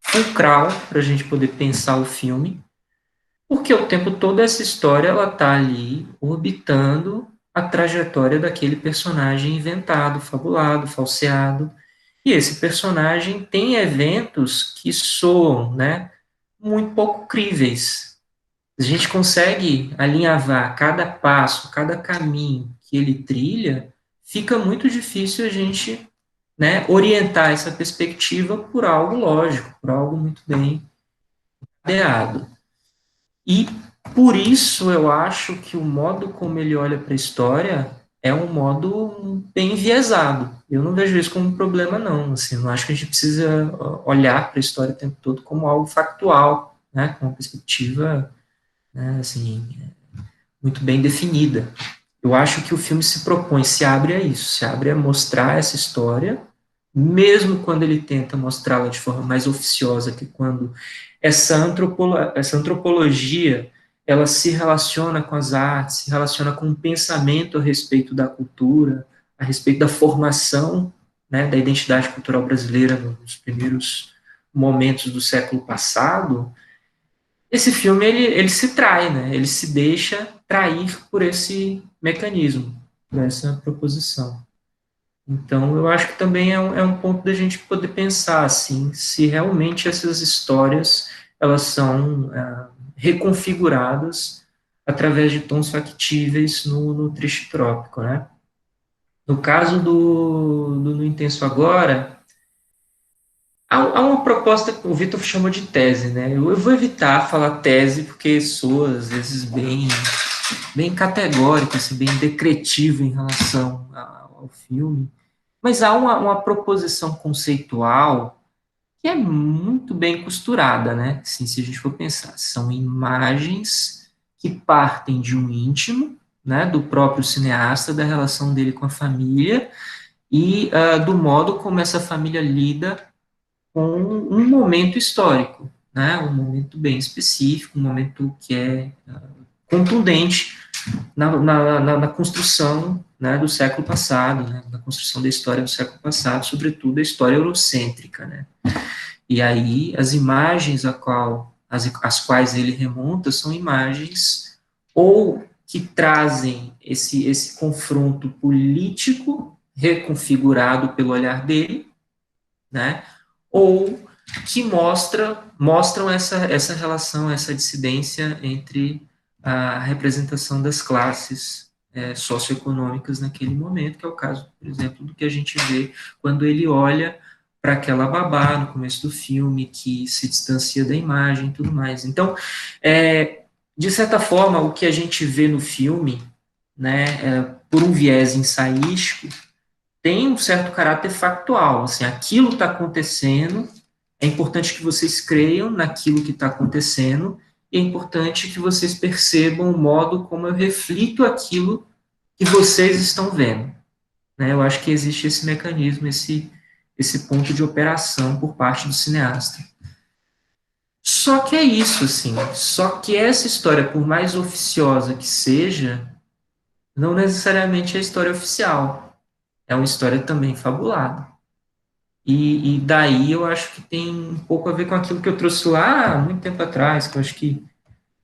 A: fulcral para a gente poder pensar o filme, porque o tempo todo essa história ela está ali orbitando a trajetória daquele personagem inventado, fabulado, falseado, e esse personagem tem eventos que soam, né, muito pouco críveis. A gente consegue alinhavar cada passo, cada caminho que ele trilha, fica muito difícil a gente, né, orientar essa perspectiva por algo lógico, por algo muito bem ideado. E por isso eu acho que o modo como ele olha para a história é um modo bem enviesado. Eu não vejo isso como um problema, não. Assim, não acho que a gente precisa olhar para a história o tempo todo como algo factual, né, com uma perspectiva, né, assim, muito bem definida. Eu acho que o filme se propõe, se abre a isso, se abre a mostrar essa história, mesmo quando ele tenta mostrá-la de forma mais oficiosa, que quando essa antropologia ela se relaciona com as artes, se relaciona com o pensamento a respeito da cultura, a respeito da formação, né, da identidade cultural brasileira nos primeiros momentos do século passado. Esse filme ele se trai, né? Ele se deixa trair por esse mecanismo, por essa proposição. Então, eu acho que também é um ponto da gente poder pensar assim, se realmente essas histórias elas são reconfiguradas através de tons factíveis no Triste Trópico, né? No caso do No Intenso Agora, há uma proposta que o Vitor chamou de tese, né? Eu vou evitar falar tese porque sou às vezes bem categórico, assim, bem decretivo em relação ao filme. Mas há uma proposição conceitual que é muito bem costurada, né? Assim, se a gente for pensar, são imagens que partem de um íntimo, né, do próprio cineasta, da relação dele com a família e do modo como essa família lida com um momento histórico, né? Um momento bem específico, um momento que é contundente na construção, né, do século passado, né, na construção da história do século passado, sobretudo a história eurocêntrica, né. E aí as imagens as quais ele remonta são imagens ou que trazem esse confronto político reconfigurado pelo olhar dele, né, ou que mostram essa relação, essa dissidência entre a representação das classes socioeconômicas naquele momento, que é o caso, por exemplo, do que a gente vê quando ele olha para aquela babá no começo do filme, que se distancia da imagem e tudo mais. Então, de certa forma, o que a gente vê no filme, né, por um viés ensaístico, tem um certo caráter factual, assim, aquilo está acontecendo, é importante que vocês creiam naquilo que está acontecendo, e é importante que vocês percebam o modo como eu reflito aquilo que vocês estão vendo. Né? Eu acho que existe esse mecanismo, esse ponto de operação por parte do cineasta. Só que é isso, assim, só que essa história, por mais oficiosa que seja, não necessariamente é a história oficial, é uma história também fabulada. E daí eu acho que tem um pouco a ver com aquilo que eu trouxe lá há muito tempo atrás, que eu acho que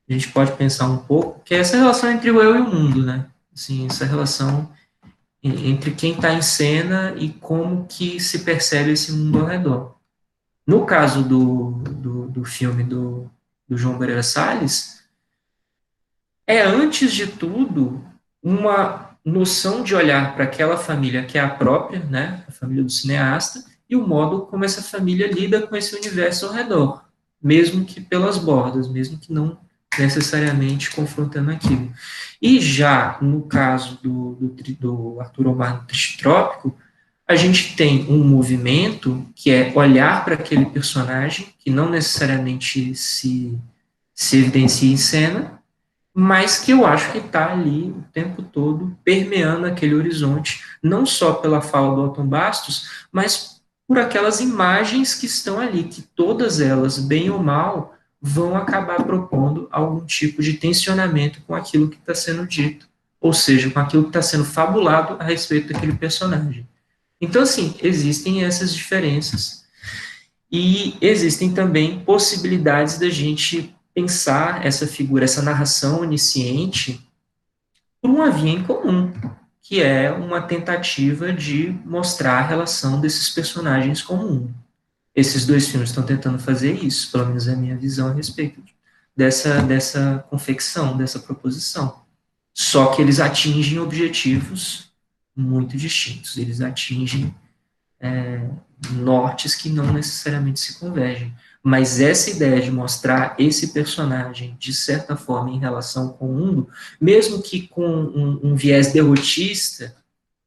A: a gente pode pensar um pouco, que é essa relação entre o eu e o mundo, né? Assim, essa relação entre quem está em cena e como que se percebe esse mundo ao redor. No caso do filme do João Moreira Salles, é, antes de tudo, uma noção de olhar para aquela família que é a própria, né, a família do cineasta, e o modo como essa família lida com esse universo ao redor, mesmo que pelas bordas, mesmo que não necessariamente confrontando aquilo. E já no caso do Arthur Omar no Triste Trópico, a gente tem um movimento que é olhar para aquele personagem, que não necessariamente se evidencia em cena, mas que eu acho que está ali o tempo todo permeando aquele horizonte, não só pela fala do Otton Bastos, mas por aquelas imagens que estão ali, que todas elas, bem ou mal, vão acabar propondo algum tipo de tensionamento com aquilo que está sendo dito, ou seja, com aquilo que está sendo fabulado a respeito daquele personagem. Então, assim, existem essas diferenças e existem também possibilidades da gente pensar essa figura, essa narração onisciente, por uma via em comum, que é uma tentativa de mostrar a relação desses personagens com o mundo. Esses dois filmes estão tentando fazer isso, pelo menos é a minha visão a respeito dessa confecção, dessa proposição. Só que eles atingem objetivos muito distintos, eles atingem nortes que não necessariamente se convergem. Mas essa ideia de mostrar esse personagem, de certa forma, em relação com o mundo, mesmo que com um viés derrotista,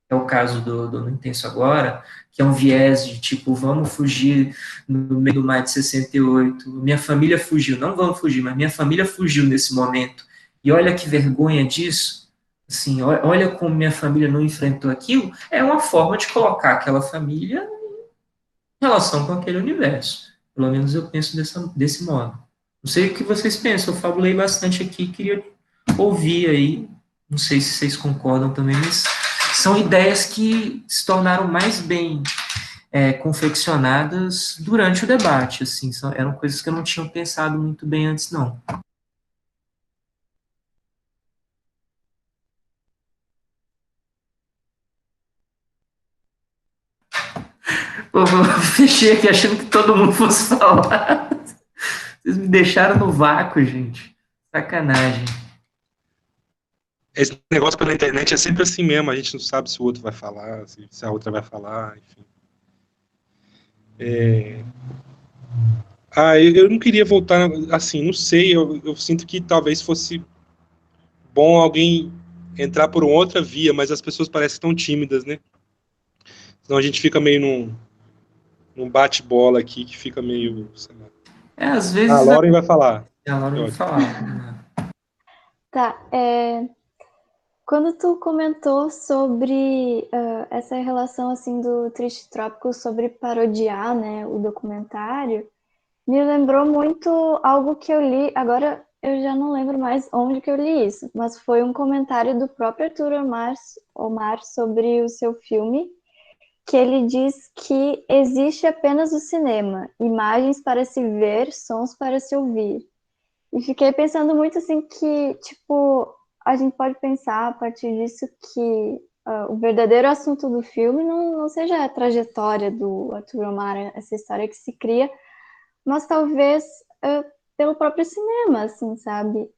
A: é o caso do No Intenso Agora, que é um viés de tipo, vamos fugir no meio do mar de 68, minha família fugiu, não vamos fugir, mas minha família fugiu nesse momento, e olha que vergonha disso, assim, olha como minha família não enfrentou aquilo, é uma forma de colocar aquela família relação com aquele universo. Pelo menos eu penso desse modo. Não sei o que vocês pensam, eu fabulei bastante aqui, queria ouvir aí, não sei se vocês concordam também, mas são ideias que se tornaram mais bem confeccionadas durante o debate, assim, eram coisas que eu não tinha pensado muito bem antes, não. Eu fechei aqui achando que todo mundo fosse falar. Vocês me deixaram no vácuo, gente. Sacanagem.
B: Esse negócio pela internet é sempre assim mesmo, a gente não sabe se o outro vai falar, se a outra vai falar, enfim. Eu não queria voltar, assim, não sei, eu sinto que talvez fosse bom alguém entrar por uma outra via, mas as pessoas parecem tão tímidas, né? Então a gente fica meio num bate-bola aqui, que fica meio, sei lá.
A: Às vezes...
B: A Lauren vai falar.
A: A Lauren vai falar.
D: Tá, quando tu comentou sobre essa relação assim do Triste Trópico sobre parodiar, né, o documentário, me lembrou muito algo que eu li, agora eu já não lembro mais onde que eu li isso, mas foi um comentário do próprio Arthur Omar sobre o seu filme, que ele diz que existe apenas o cinema, imagens para se ver, sons para se ouvir. E fiquei pensando muito assim que, tipo, a gente pode pensar a partir disso que o verdadeiro assunto do filme não seja a trajetória do Arthur Omar, essa história que se cria, mas talvez pelo próprio cinema, assim, sabe?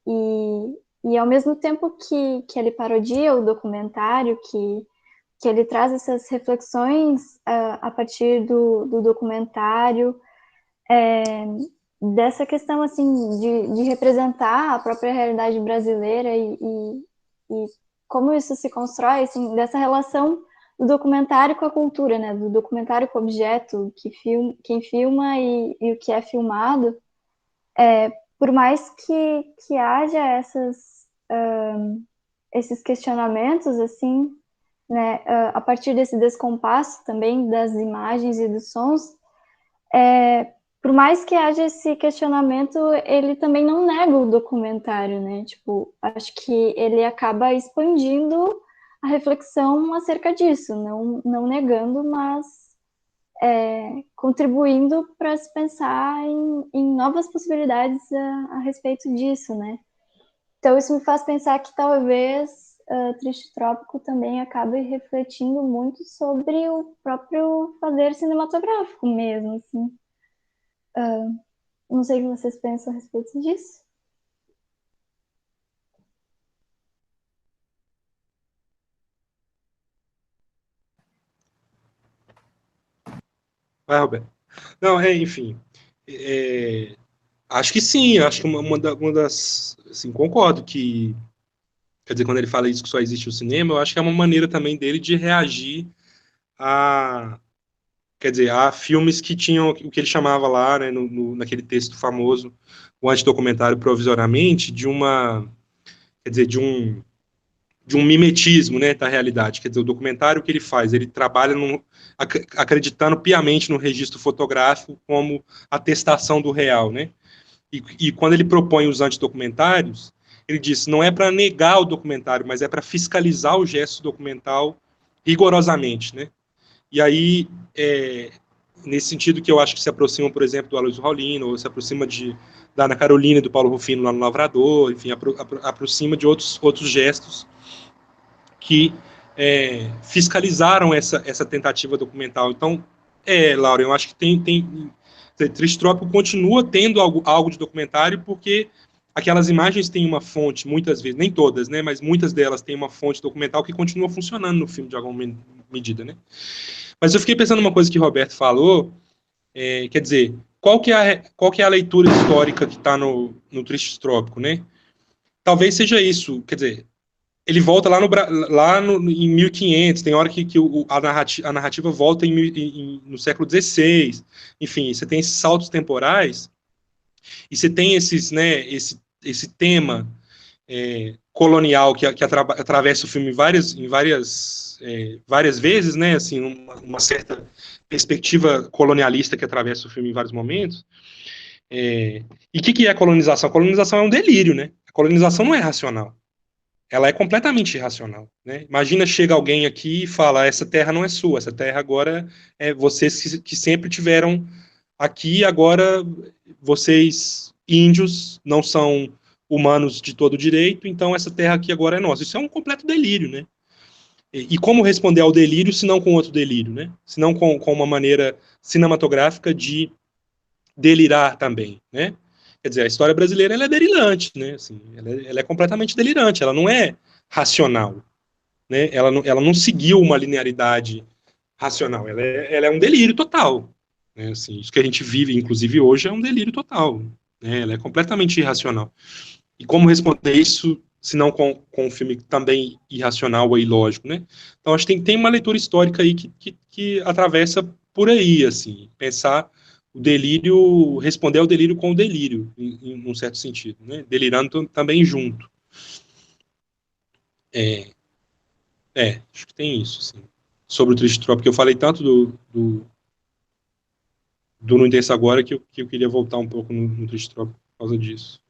D: E ao mesmo tempo que ele parodia o documentário, que ele traz essas reflexões a partir do documentário, dessa questão assim de representar a própria realidade brasileira e como isso se constrói, assim, dessa relação do documentário com a cultura, né? Do documentário com o objeto, quem filma e o que é filmado. Por mais que haja esses questionamentos, assim, né, a partir desse descompasso também das imagens e dos sons, por mais que haja esse questionamento, ele também não nega o documentário, né? Tipo, acho que ele acaba expandindo a reflexão acerca disso, não negando, mas contribuindo para se pensar em novas possibilidades a respeito disso, né? Então, isso me faz pensar que talvez Triste Trópico também acabe refletindo muito sobre o próprio fazer cinematográfico mesmo, assim. Não sei o que vocês pensam a respeito disso.
B: Vai, Roberto. Não, enfim. Acho que sim, acho que uma das. Assim, concordo que. Quer dizer, quando ele fala isso que só existe o cinema, eu acho que é uma maneira também dele de reagir a. Quer dizer, a filmes que tinham o que ele chamava lá, né, naquele texto famoso, o antidocumentário provisoriamente, de uma. Quer dizer, de um mimetismo, né, da realidade. Quer dizer, o documentário que ele faz, ele trabalha acreditando piamente no registro fotográfico como atestação do real, né? E quando ele propõe os antidocumentários, ele diz, não é para negar o documentário, mas é para fiscalizar o gesto documental rigorosamente, né? E aí, nesse sentido que eu acho que se aproxima, por exemplo, do Aloysio Raulino, ou se aproxima da Ana Carolina e do Paulo Rufino lá no Lavrador, enfim, aproxima de outros gestos que fiscalizaram essa tentativa documental. Então, Laura, eu acho que tem Triste Trópico continua tendo algo de documentário, porque aquelas imagens têm uma fonte, muitas vezes, nem todas, né, mas muitas delas têm uma fonte documental que continua funcionando no filme de alguma medida, né. Mas eu fiquei pensando numa coisa que o Roberto falou, quer dizer, qual que é a leitura histórica que está no Triste Trópico, né? Talvez seja isso, quer dizer, ele volta em 1500, tem hora que a narrativa volta no século XVI, enfim, você tem esses saltos temporais, e você tem esse tema colonial que atravessa o filme várias vezes, né, assim, uma certa perspectiva colonialista que atravessa o filme em vários momentos. E o que é a colonização? A colonização é um delírio, né? A colonização não é racional. Ela é completamente irracional, né? Imagina, chega alguém aqui e fala, essa terra não é sua, essa terra agora é vocês que sempre tiveram aqui, agora vocês, índios, não são humanos de todo direito, então essa terra aqui agora é nossa. Isso é um completo delírio, né? E como responder ao delírio se não com outro delírio, né? Se não com uma maneira cinematográfica de delirar também, né? Quer dizer, a história brasileira ela é delirante, né? Assim, ela é completamente delirante, ela não é racional, né? Ela não seguiu uma linearidade racional, ela é um delírio total, né? Assim, isso que a gente vive, inclusive hoje, é um delírio total, né? Ela é completamente irracional. E como responder isso, se não com um filme também irracional ou ilógico, né? Então, acho que tem uma leitura histórica aí que atravessa por aí, assim, pensar o delírio, responder ao delírio com o delírio, em um certo sentido, né? Delirando também junto. Acho que tem isso, assim. Sobre o Triste Trópico, porque eu falei tanto do No Intenso Agora que eu queria voltar um pouco no Triste Trópico por causa disso.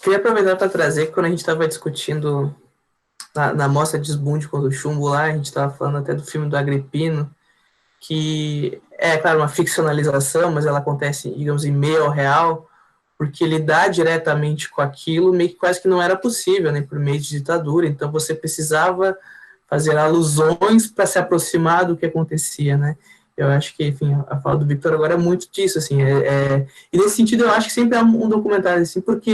C: Queria aproveitar para trazer que quando a gente estava discutindo na mostra de Desbunde contra o Chumbo lá, a gente estava falando até do filme do Agripino, que é, claro, uma ficcionalização, mas ela acontece, digamos, em meio ao real, porque lidar diretamente com aquilo meio que quase que não era possível, né, por meio de ditadura, então você precisava fazer alusões para se aproximar do que acontecia, né. Eu acho que, enfim, a fala do Victor agora é muito disso, assim, e nesse sentido eu acho que sempre é um documentário, assim, porque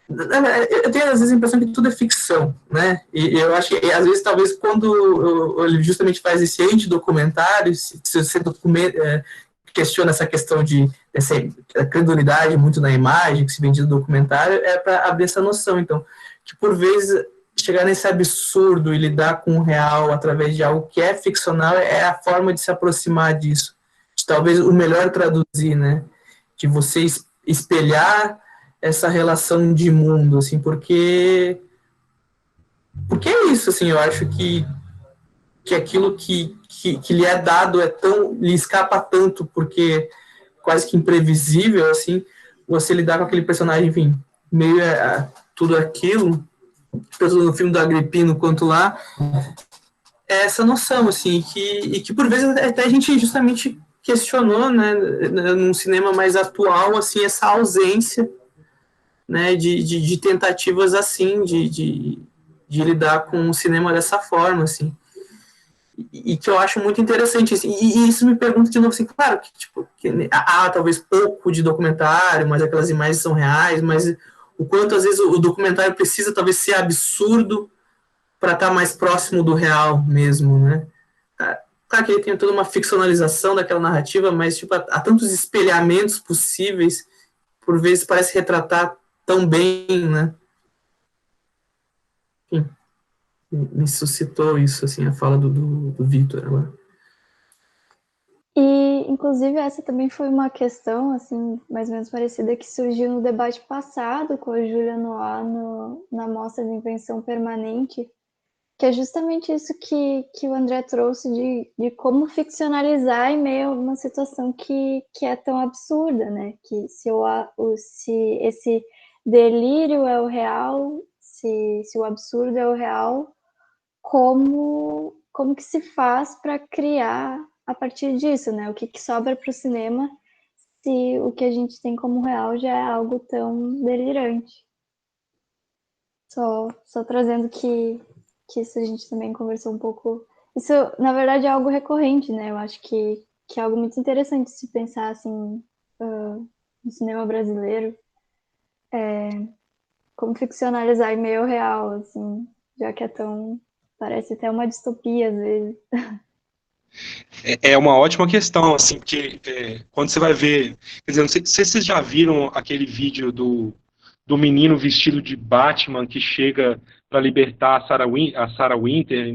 C: eu tenho às vezes a impressão que tudo é ficção, né? E eu acho que às vezes talvez quando ele justamente faz esse antidocumentário, se você questiona essa questão dessa credulidade muito na imagem que se vende no documentário, é para abrir essa noção, então, que por vezes chegar nesse absurdo e lidar com o real através de algo que é ficcional é a forma de se aproximar disso, de talvez o melhor traduzir, né? De você espelhar essa relação de mundo, assim, porque é isso, assim, eu acho que aquilo que lhe é dado lhe escapa tanto, porque quase que imprevisível, assim, você lidar com aquele personagem, enfim, meio a tudo aquilo, tanto no filme do Agripino quanto lá, é essa noção, assim, e que por vezes até a gente justamente questionou, né, num cinema mais atual, assim, essa ausência, né, de tentativas assim, de lidar com o cinema dessa forma, assim. E que eu acho muito interessante. Assim, e isso me pergunta de novo, assim, claro, que, tipo, talvez pouco de documentário, mas aquelas imagens são reais, mas o quanto às vezes o documentário precisa talvez ser absurdo para estar mais próximo do real mesmo, né? Claro que ele tem toda uma ficcionalização daquela narrativa, mas tipo, há tantos espelhamentos possíveis, por vezes parece retratar tão bem, né? Enfim, me suscitou isso, assim, a fala do Victor agora.
D: E, inclusive, essa também foi uma questão, assim, mais ou menos parecida, que surgiu no debate passado com a Júlia Noir na Mostra de Invenção Permanente, que é justamente isso que o André trouxe de como ficcionalizar em meio a uma situação que é tão absurda, né? Que se esse delírio é o real, se o absurdo é o real, como que se faz para criar a partir disso, né? O que sobra para o cinema se o que a gente tem como real já é algo tão delirante. Só trazendo que isso a gente também conversou um pouco. Isso, na verdade, é algo recorrente, né? Eu acho que é algo muito interessante se pensar, assim, no cinema brasileiro, como ficcionalizar em meio real, assim, já que é tão... Parece até uma distopia, às vezes.
B: É uma ótima questão, assim, porque quando você vai ver... Quer dizer, não sei se vocês já viram aquele vídeo do menino vestido de Batman que chega para libertar a Sarah Winter.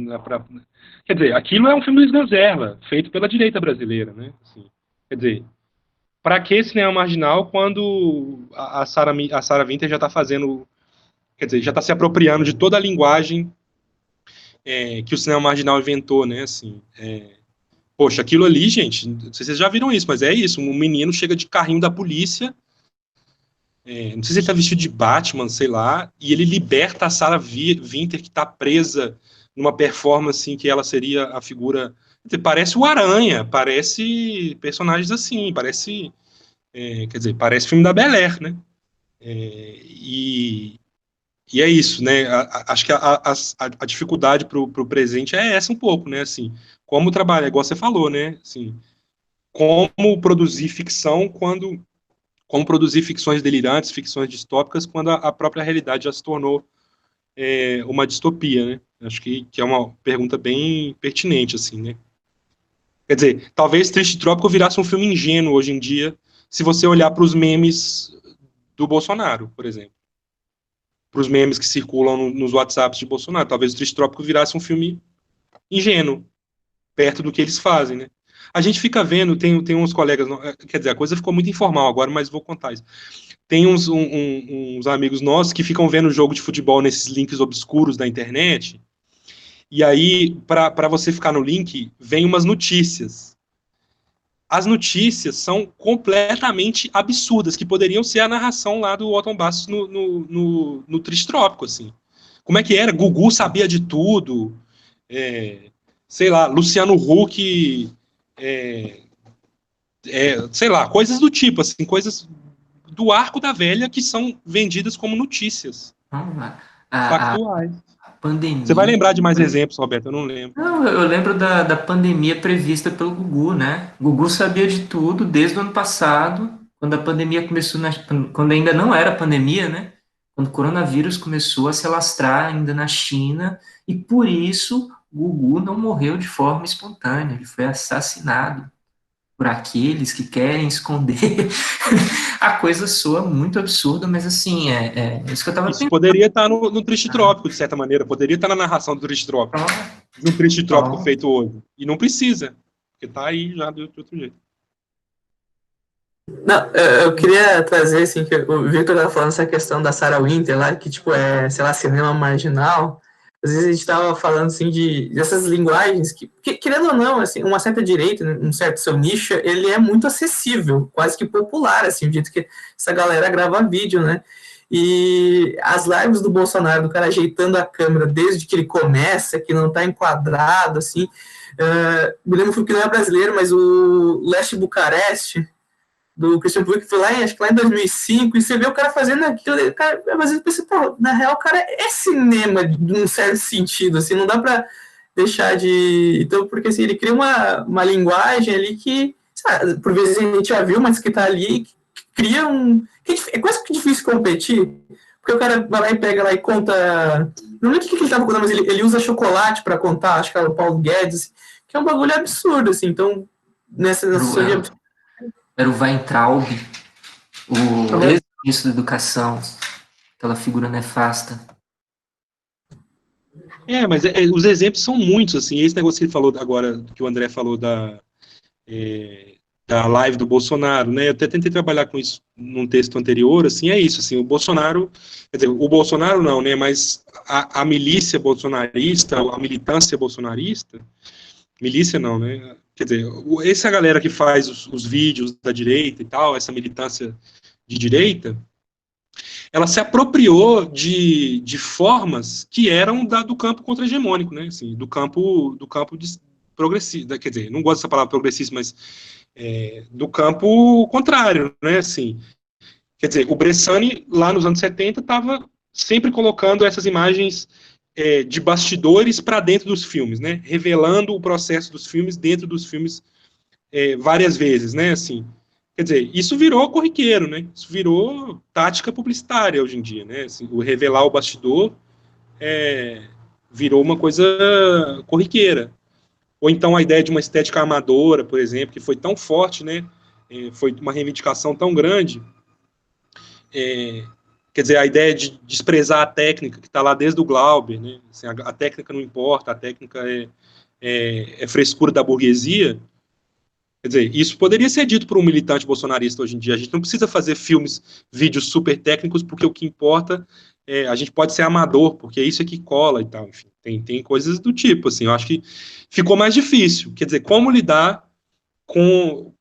B: Quer dizer, aquilo é um filme do Sganzerla, feito pela direita brasileira, né? Assim, quer dizer, para que cinema marginal quando a Sarah Winter já está fazendo... Quer dizer, já está se apropriando de toda a linguagem que o cinema marginal inventou, né? Assim, poxa, aquilo ali, gente, não sei se vocês já viram isso, mas é isso, um menino chega de carrinho da polícia, não sei se ele tá vestido de Batman, sei lá, e ele liberta a Sarah Winter, que tá presa numa performance em que ela seria a figura... Parece o Aranha, parece personagens assim, parece... quer dizer, parece filme da Bel Air, né? E é isso, né? Acho que a dificuldade para o presente é essa um pouco, né? Assim, como trabalhar, igual você falou, né? Assim, como produzir ficção como produzir ficções delirantes, ficções distópicas, quando a própria realidade já se tornou uma distopia, né? Acho que é uma pergunta bem pertinente, assim, né? Quer dizer, talvez Triste Trópico virasse um filme ingênuo hoje em dia, se você olhar para os memes do Bolsonaro, por exemplo. Para os memes que circulam nos WhatsApps de Bolsonaro. Talvez o Triste Trópico virasse um filme ingênuo, perto do que eles fazem, né? A gente fica vendo, tem uns colegas, quer dizer, a coisa ficou muito informal agora, mas vou contar isso. Tem uns amigos nossos que ficam vendo jogo de futebol nesses links obscuros da internet, e aí, para você ficar no link, vem umas notícias. As notícias são completamente absurdas, que poderiam ser a narração lá do Otton Bastos no Triste Trópico, assim. Como é que era? Gugu sabia de tudo. Sei lá, Luciano Huck, sei lá, coisas do tipo, assim, coisas do arco da velha que são vendidas como notícias factuais.
A: Pandemia...
B: Você vai lembrar de mais exemplos, Roberto? Eu não lembro.
A: Não, eu lembro da pandemia prevista pelo Gugu, né? Gugu sabia de tudo desde o ano passado, quando a pandemia começou, quando ainda não era pandemia, né? Quando o coronavírus começou a se alastrar ainda na China, e por isso Gugu não morreu de forma espontânea, ele foi assassinado por aqueles que querem esconder. A coisa soa muito absurda, mas assim, é isso que eu estava
B: Isso
A: pensando.
B: poderia estar no Triste Trópico, de certa maneira, poderia estar na narração do Triste Trópico, de um Triste Trópico feito hoje. E não precisa, porque está aí já de outro jeito.
C: Não, eu queria trazer, assim, que o Victor estava falando essa questão da Sarah Winter lá, que, tipo, sei lá, cinema marginal. Às vezes a gente estava falando, assim, dessas linguagens que, querendo ou não, assim, uma certa direita, um certo seu nicho, ele é muito acessível, quase que popular, assim, o jeito que essa galera grava vídeo, né? E as lives do Bolsonaro, do cara ajeitando a câmera desde que ele começa, que não está enquadrado, assim. Me lembro um filme que não é brasileiro, mas o Leste Bucareste, do Christian Puig, que foi lá, acho que lá em 2005, e você vê o cara fazendo aquilo, o cara, às vezes pensa, pô, na real, o cara é cinema, num certo sentido, assim, não dá pra deixar de... Então, porque assim, ele cria uma linguagem ali que, sabe, por vezes a gente já viu, mas que tá ali, que cria que é quase que difícil competir, porque o cara vai lá e pega lá e conta... Não lembro o que ele tava contando, mas ele usa chocolate pra contar, acho que é o Paulo Guedes, que é um bagulho absurdo, assim, então, nessa
A: Era o Weintraub, o ex-ministro da Educação, aquela figura nefasta.
B: Mas os exemplos são muitos, assim, esse negócio que ele falou agora, que o André falou da live do Bolsonaro, né, eu até tentei trabalhar com isso num texto anterior, assim, é isso, assim, o Bolsonaro, quer dizer, o Bolsonaro não, né, mas a milícia bolsonarista, a militância bolsonarista, milícia não, né, quer dizer, essa galera que faz os vídeos da direita e tal, essa militância de direita, ela se apropriou de formas que eram do campo contra-hegemônico, né? Assim, do campo progressista, quer dizer, não gosto dessa palavra progressista, mas do campo contrário, né? Assim, quer dizer, o Bressani, lá nos anos 70, estava sempre colocando essas imagens de bastidores para dentro dos filmes, né? Revelando o processo dos filmes dentro dos filmes várias vezes, né? Assim, quer dizer, isso virou corriqueiro, né? Isso virou tática publicitária hoje em dia, né? Assim, o revelar o bastidor virou uma coisa corriqueira. Ou então a ideia de uma estética amadora, por exemplo, que foi tão forte, né? Foi uma reivindicação tão grande. Quer dizer, a ideia de desprezar a técnica, que está lá desde o Glauber, né? Assim, a técnica não importa, a técnica é frescura da burguesia. Quer dizer, isso poderia ser dito por um militante bolsonarista hoje em dia. A gente não precisa fazer vídeos super técnicos, porque o que importa a gente pode ser amador, porque é isso que cola e tal. Enfim, tem coisas do tipo, assim. Eu acho que ficou mais difícil. Quer dizer, como lidar com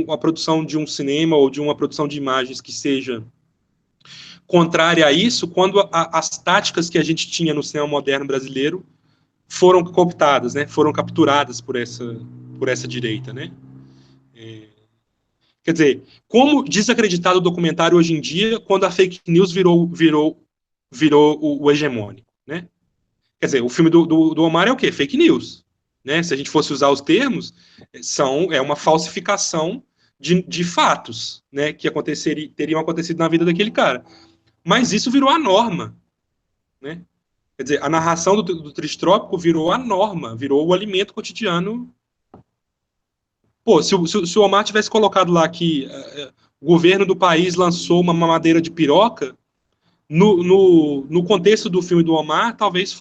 B: a produção de um cinema ou de uma produção de imagens que seja contrária a isso, quando as táticas que a gente tinha no cinema moderno brasileiro foram cooptadas, né? Foram capturadas por essa direita, né? Quer dizer, como desacreditado o documentário hoje em dia, quando a fake news virou o hegemônico, né? Quer dizer, o filme do Omar é o quê? Fake news, né? Se a gente fosse usar os termos, é uma falsificação de fatos, né? Que teriam acontecido na vida daquele cara. Mas isso virou a norma, né? Quer dizer, a narração do Tristrópico virou a norma, virou o alimento cotidiano. Pô, se o Omar tivesse colocado lá que o governo do país lançou uma mamadeira de piroca, no contexto do filme do Omar, talvez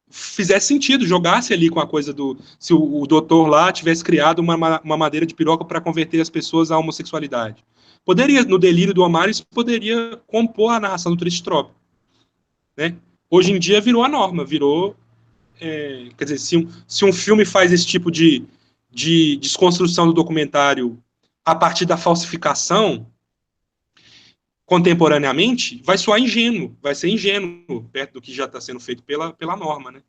B: fizesse sentido, jogasse ali com a coisa se o doutor lá tivesse criado uma mamadeira de piroca para converter as pessoas à homossexualidade. Poderia, no delírio do Omar, isso poderia compor a narração do Tristrópico, né? Hoje em dia virou a norma, quer dizer, se um filme faz esse tipo de desconstrução do documentário a partir da falsificação contemporaneamente, vai soar ingênuo, vai ser ingênuo perto do que já está sendo feito pela norma, né?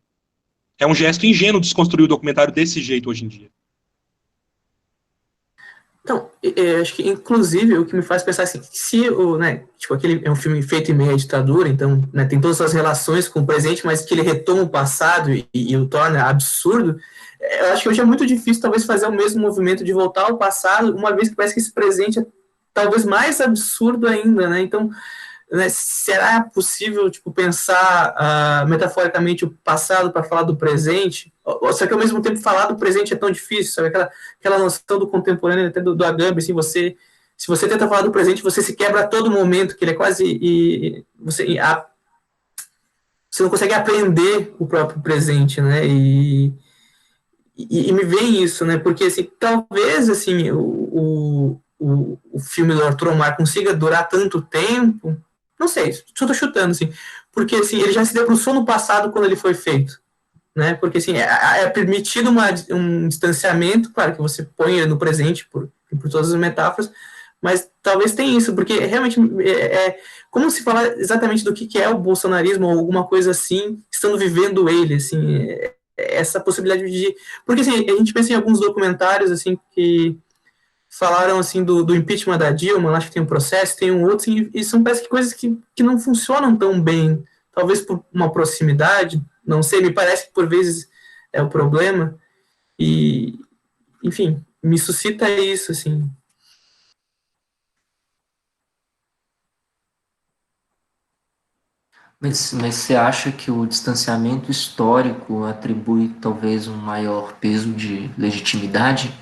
B: É um gesto ingênuo desconstruir o documentário desse jeito hoje em dia.
C: Então, acho que, inclusive, o que me faz pensar assim, se aquele é um filme feito em meio à ditadura, então, né, tem todas as relações com o presente, mas que ele retoma o passado e o torna absurdo, eu acho que hoje é muito difícil, talvez, fazer o mesmo movimento de voltar ao passado, uma vez que parece que esse presente é talvez mais absurdo ainda, né? Então, né, será possível, tipo, pensar metaforicamente o passado para falar do presente? Só que, ao mesmo tempo, falar do presente é tão difícil, sabe? Aquela noção do contemporâneo, até do Agamben, assim, se você tenta falar do presente, você se quebra a todo momento, que ele é quase... você não consegue aprender o próprio presente, né? E me vem isso, né? Porque, assim, talvez, assim, o filme do Arthur Omar consiga durar tanto tempo, não sei, só tô chutando, assim, porque, assim, ele já se debruçou no passado quando ele foi feito, né, porque, assim, é permitido um distanciamento, claro que você põe ele no presente por todas as metáforas, mas talvez tenha isso, porque realmente como se falar exatamente do que é o bolsonarismo ou alguma coisa assim, estando vivendo ele, assim, essa possibilidade de... Porque, assim, a gente pensa em alguns documentários, assim, que falaram, assim, do impeachment da Dilma, acho que tem um processo, tem um outro, assim, e são, parece que coisas que não funcionam tão bem, talvez por uma proximidade, não sei, me parece que por vezes é o problema, e, enfim, me suscita isso, assim.
A: Mas você acha que o distanciamento histórico atribui talvez um maior peso de legitimidade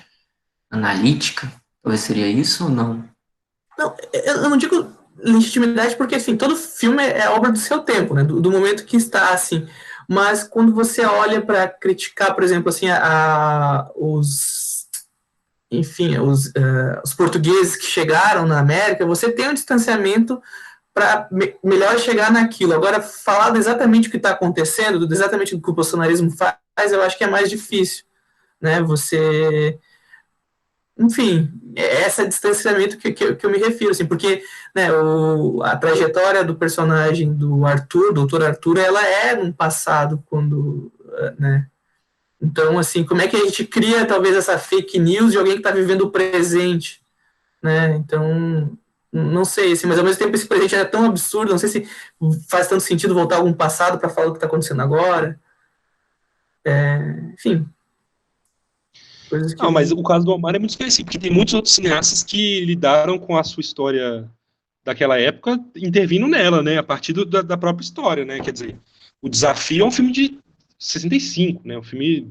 A: analítica? Talvez seria isso ou não?
C: Não, eu não digo legitimidade porque, assim, todo filme é obra do seu tempo, né? Do momento que está, assim. Mas quando você olha para criticar, por exemplo, assim, enfim, os portugueses que chegaram na América, você tem um distanciamento para melhor chegar naquilo. Agora, falar exatamente o que está acontecendo, exatamente o que o bolsonarismo faz, eu acho que é mais difícil, né? Você, enfim, é esse distanciamento que eu me refiro, assim, porque, né, a trajetória do personagem do Arthur, doutor Arthur, ela é num passado, quando, né, então, assim, como é que a gente cria, talvez, essa fake news de alguém que está vivendo o presente, né, então, não sei, assim, mas ao mesmo tempo esse presente é tão absurdo, não sei se faz tanto sentido voltar a algum passado para falar o que está acontecendo agora, enfim, coisas que
B: Não, mas
C: eu...
B: o caso do Omar é muito específico, porque tem muitos outros cineastas que lidaram com a sua história daquela época, intervindo nela, né, a partir da própria história, né, quer dizer, o Desafio é um filme de 65, né, um filme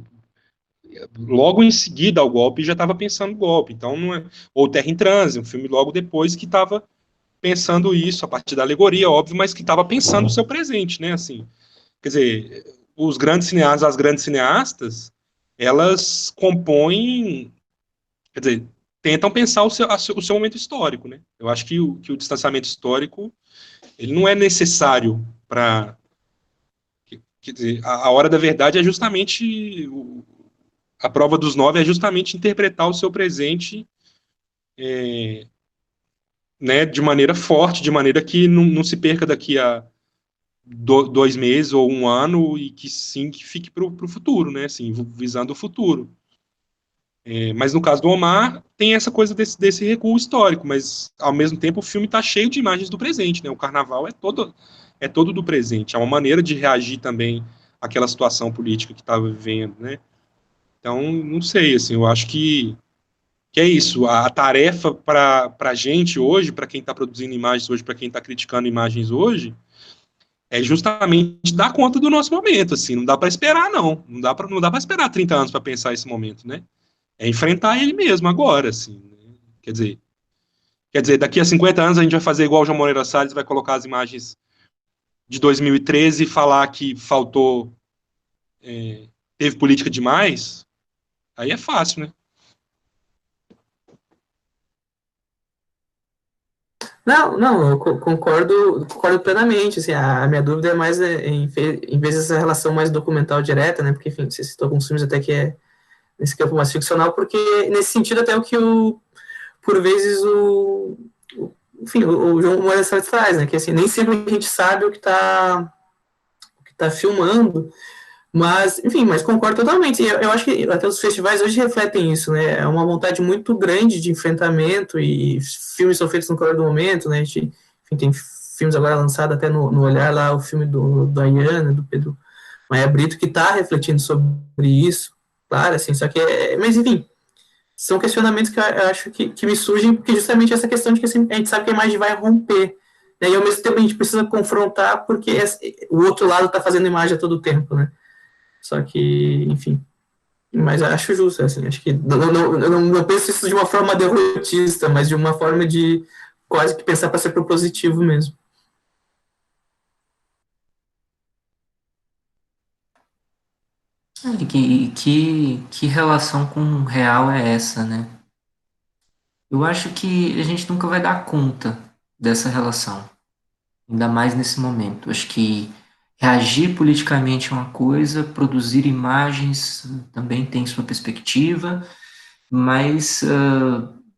B: logo em seguida ao golpe já estava pensando no golpe, então não é, ou Terra em Transe, um filme logo depois que estava pensando isso a partir da alegoria, óbvio, mas que estava pensando o seu presente, né, assim, quer dizer, os grandes cineastas, as grandes cineastas, elas compõem, quer dizer, tentam pensar o seu momento histórico, né? Eu acho que o distanciamento histórico ele não é necessário para, quer dizer, a hora da verdade é justamente a prova dos nove é justamente interpretar o seu presente, né, de maneira forte, de maneira que não se perca daqui a 2 meses ou um ano e que sim que fique para o futuro, né? Assim, visando o futuro. Mas no caso do Omar, tem essa coisa desse recuo histórico, mas ao mesmo tempo o filme está cheio de imagens do presente, né? O carnaval é todo do presente, é uma maneira de reagir também àquela situação política que estava vivendo, né? Então, não sei, assim, eu acho que é isso. A tarefa para a gente hoje, para quem está produzindo imagens hoje, para quem está criticando imagens hoje, é justamente dar conta do nosso momento, assim, não dá para esperar, não. Não dá para esperar 30 anos para pensar esse momento, né? É enfrentar ele mesmo agora, assim. Né? Quer dizer, daqui a 50 anos a gente vai fazer igual o João Moreira Salles, vai colocar as imagens de 2013 e falar que faltou, teve política demais, aí é fácil, né?
C: Não, não, eu concordo plenamente, assim, a minha dúvida é mais em vez dessa relação mais documental direta, né, porque, enfim, você citou alguns filmes até que é nesse campo mais ficcional, porque nesse sentido até o que por vezes enfim, o João Moreira Salles traz, né, que assim, nem sempre a gente sabe o que tá filmando, mas, enfim, mas concordo totalmente. Eu acho que até os festivais hoje refletem isso, né? É uma vontade muito grande de enfrentamento e filmes são feitos no calor do momento, né? A gente, enfim, tem filmes agora lançados até no Olhar lá, o filme do Ayana, do Pedro Maia Brito, que está refletindo sobre isso, claro, assim, só que, mas enfim, são questionamentos que eu acho que me surgem, porque justamente essa questão de que assim, a gente sabe que a imagem vai romper, né? E ao mesmo tempo a gente precisa confrontar porque o outro lado está fazendo imagem a todo tempo, né? Só que, enfim, mas acho justo, assim, acho que não penso isso de uma forma derrotista, mas de uma forma de quase que pensar para ser propositivo mesmo.
A: Que relação com o real é essa, né? Eu acho que a gente nunca vai dar conta dessa relação, ainda mais nesse momento. Acho que reagir politicamente é uma coisa, produzir imagens também tem sua perspectiva, mas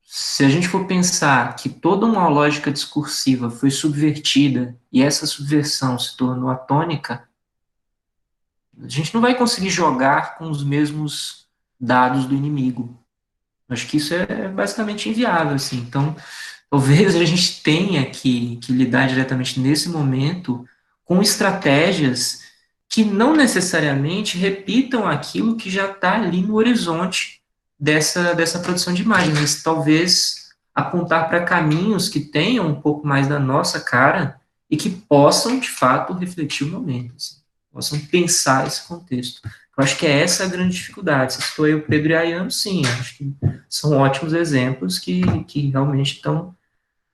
A: se a gente for pensar que toda uma lógica discursiva foi subvertida e essa subversão se tornou a tônica, a gente não vai conseguir jogar com os mesmos dados do inimigo. Acho que isso é basicamente inviável, assim. Então, talvez a gente tenha que lidar diretamente nesse momento com estratégias que não necessariamente repitam aquilo que já está ali no horizonte dessa produção de imagem, mas talvez apontar para caminhos que tenham um pouco mais da nossa cara e que possam, de fato, refletir o momento, assim, possam pensar esse contexto. Eu acho que é essa a grande dificuldade. Se estou aí o Pedro e a Ayano, sim, acho que são ótimos exemplos que realmente estão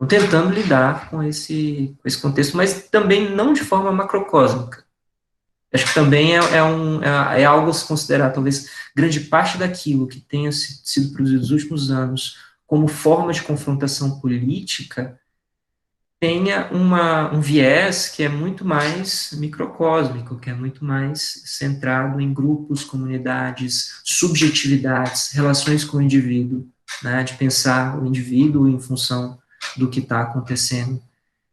A: tentando lidar com esse contexto, mas também não de forma macrocósmica. Acho que também é algo a se considerar, talvez grande parte daquilo que tenha sido produzido nos últimos anos como forma de confrontação política tenha um viés que é muito mais microcósmico, que é muito mais centrado em grupos, comunidades, subjetividades, relações com o indivíduo, né, de pensar o indivíduo em função do que está acontecendo.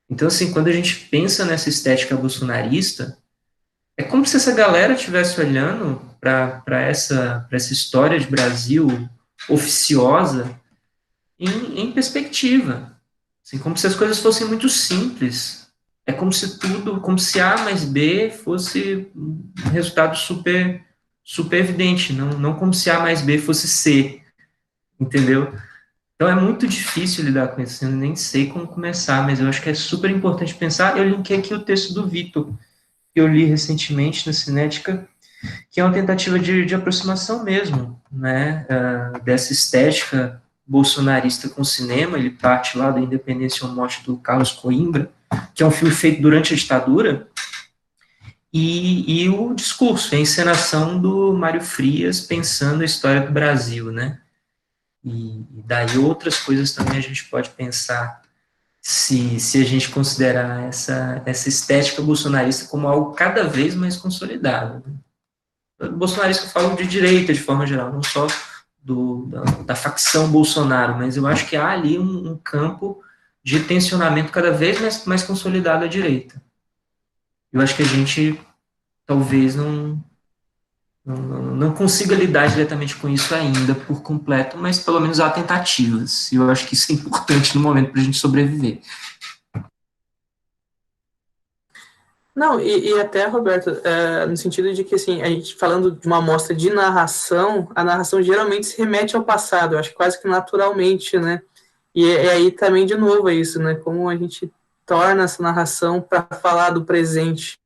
A: Então, assim, quando a gente pensa nessa estética bolsonarista, é como se essa galera estivesse olhando para essa história de Brasil oficiosa em perspectiva. Assim, como se as coisas fossem muito simples. É como se A mais B fosse um resultado super, super evidente, não como se A mais B fosse C, entendeu? Então é muito difícil lidar com isso, eu nem sei como começar, mas eu acho que é super importante pensar. Eu linkei aqui o texto do Vitor, que eu li recentemente na Cinética, que é uma tentativa de aproximação mesmo, né, dessa estética bolsonarista com o cinema. Ele parte lá da Independência ou Morte do Carlos Coimbra, que é um filme feito durante a ditadura, e o discurso, a encenação do Mário Frias pensando a história do Brasil, né, e daí outras coisas também a gente pode pensar se a gente considerar essa estética bolsonarista como algo cada vez mais consolidado, né? Bolsonarista que eu falo de direita, de forma geral, não só da facção Bolsonaro, mas eu acho que há ali um campo de tensionamento cada vez mais consolidado à direita. Eu acho que a gente talvez não consiga lidar diretamente com isso ainda por completo, mas pelo menos há tentativas. E eu acho que isso é importante no momento para a gente sobreviver.
C: Não, e até, Roberto, no sentido de que, assim, a gente falando de uma amostra de narração, a narração geralmente se remete ao passado, eu acho quase que naturalmente, né? E aí também, de novo, é isso, né? Como a gente torna essa narração para falar do presente.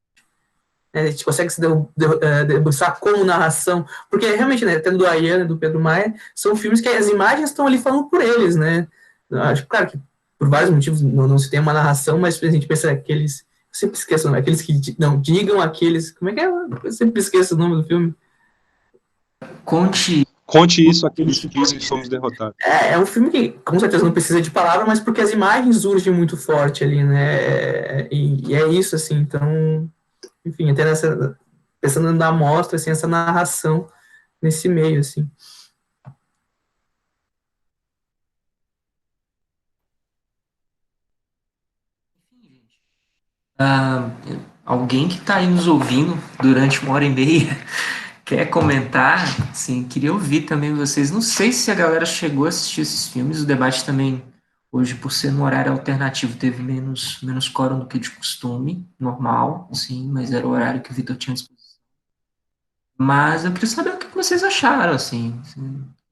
C: Né? A gente consegue se debruçar como narração, porque realmente, né, tendo do Ayana e do Pedro Maia, são filmes que as imagens estão ali falando por eles, né? Eu acho, claro que por vários motivos não se tem uma narração, mas a gente pensa aqueles, eu sempre esqueço, né? Aqueles que não digam aqueles, como é que é? Eu sempre esqueço o nome do filme.
A: Conte.
B: Conte isso àqueles que dizem que somos derrotados.
C: É um filme que, com certeza, não precisa de palavra, mas porque as imagens urgem muito forte ali, né? E é isso, assim, então, enfim, até nessa, pensando na amostra, assim, essa narração nesse meio, assim.
A: Ah, alguém que está aí nos ouvindo durante 1 hora e meia quer comentar? Sim, queria ouvir também vocês. Não sei se a galera chegou a assistir esses filmes. O debate também, hoje, por ser no horário alternativo, teve menos quórum do que de costume, normal, sim, mas era o horário que o Vitor tinha disponível. Mas eu queria saber o que vocês acharam, assim.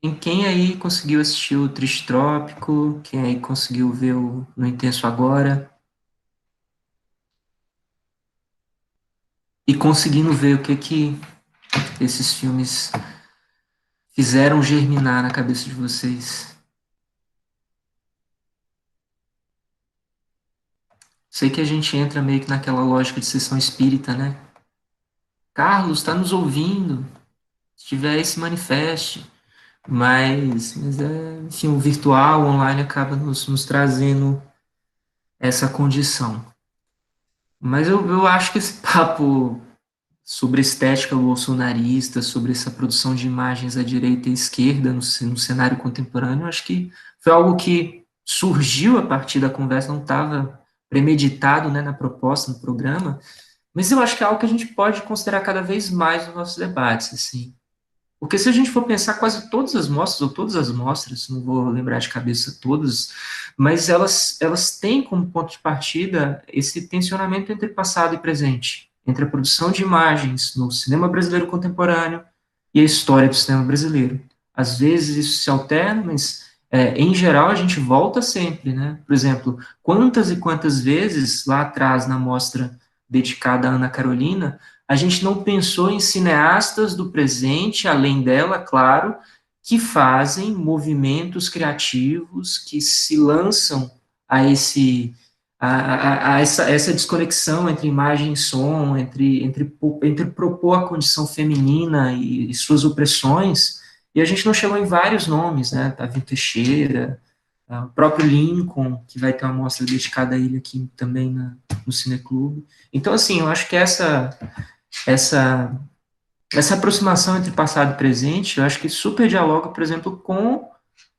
A: Em quem aí conseguiu assistir o Triste Trópico? Quem aí conseguiu ver o No Intenso Agora? E conseguindo ver o que esses filmes fizeram germinar na cabeça de vocês. Sei que a gente entra meio que naquela lógica de sessão espírita, né? Carlos, está nos ouvindo? Se tiver aí, se manifeste. enfim, o virtual, o online acaba nos trazendo essa condição. Mas eu acho que esse papo sobre estética bolsonarista, sobre essa produção de imagens à direita e à esquerda no cenário contemporâneo, acho que foi algo que surgiu a partir da conversa, não estava premeditado, né, na proposta, no programa, mas eu acho que é algo que a gente pode considerar cada vez mais nos nossos debates, assim. Porque se a gente for pensar quase todas as mostras, ou todas as mostras, não vou lembrar de cabeça todas, mas elas têm como ponto de partida esse tensionamento entre passado e presente, entre a produção de imagens no cinema brasileiro contemporâneo e a história do cinema brasileiro. Às vezes isso se alterna, mas em geral a gente volta sempre, né? Por exemplo, quantas e quantas vezes lá atrás na mostra dedicada à Ana Carolina, a gente não pensou em cineastas do presente, além dela, claro, que fazem movimentos criativos, que se lançam a essa desconexão entre imagem e som, entre propor a condição feminina e suas opressões, e a gente não chegou em vários nomes, né? Davi Teixeira, o próprio Lincoln, que vai ter uma mostra dedicada a ele aqui também no Cineclube. Então, assim, eu acho que essa, essa aproximação entre passado e presente, eu acho que super dialoga, por exemplo, com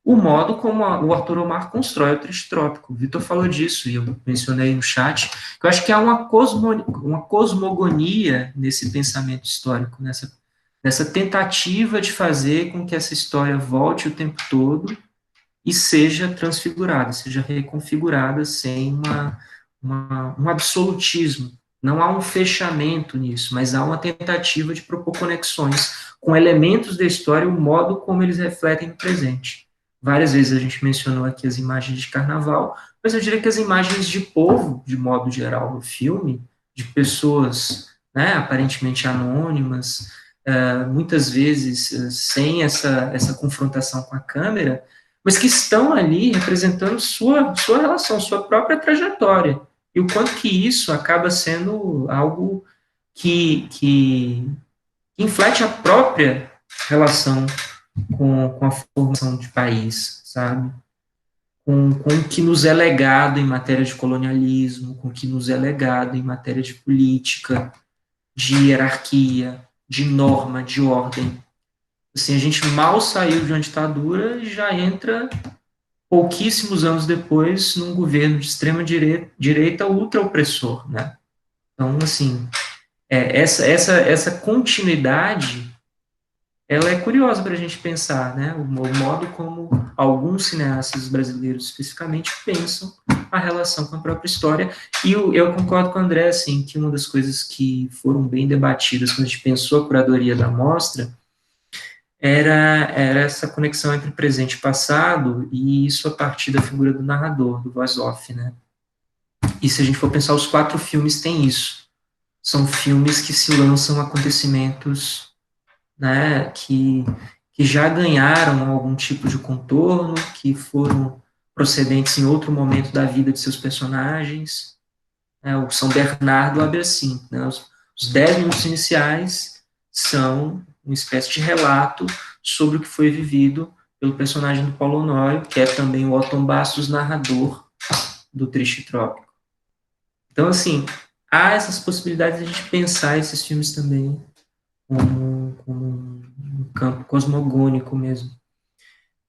A: o modo como o Arthur Omar constrói o Triste Trópico. O Vitor falou disso, e eu mencionei no chat, que eu acho que há uma cosmogonia nesse pensamento histórico, nessa tentativa de fazer com que essa história volte o tempo todo e seja transfigurada, seja reconfigurada sem um absolutismo. Não há um fechamento nisso, mas há uma tentativa de propor conexões com elementos da história e o modo como eles refletem no presente. Várias vezes a gente mencionou aqui as imagens de carnaval, mas eu diria que as imagens de povo, de modo geral, no filme, de pessoas, né, aparentemente anônimas, muitas vezes sem essa confrontação com a câmera, mas que estão ali representando sua relação, sua própria trajetória. E o quanto que isso acaba sendo algo que inflete a própria relação com a formação de país, sabe? Com o que nos é legado em matéria de colonialismo, com o que nos é legado em matéria de política, de hierarquia, de norma, de ordem. Assim, a gente mal saiu de uma ditadura e já entra pouquíssimos anos depois num governo de extrema direita ultra-opressor, né? Então, assim, essa continuidade, ela é curiosa para a gente pensar, né? O modo como alguns cineastas brasileiros, especificamente, pensam a relação com a própria história. E eu concordo com o André, assim, que uma das coisas que foram bem debatidas quando a gente pensou a curadoria da mostra era essa conexão entre presente e passado, e isso a partir da figura do narrador, do voice-off, né? E se a gente for pensar, os 4 filmes têm isso. São filmes que se lançam acontecimentos, né, que já ganharam algum tipo de contorno, que foram procedentes em outro momento da vida de seus personagens. Né? O São Bernardo abre assim, né? Os 10 minutos iniciais são uma espécie de relato sobre o que foi vivido pelo personagem do Paulo Honório, que é também o Otton Bastos, narrador do Triste Trópico. Então, assim, há essas possibilidades de a gente pensar esses filmes também como um campo cosmogônico mesmo.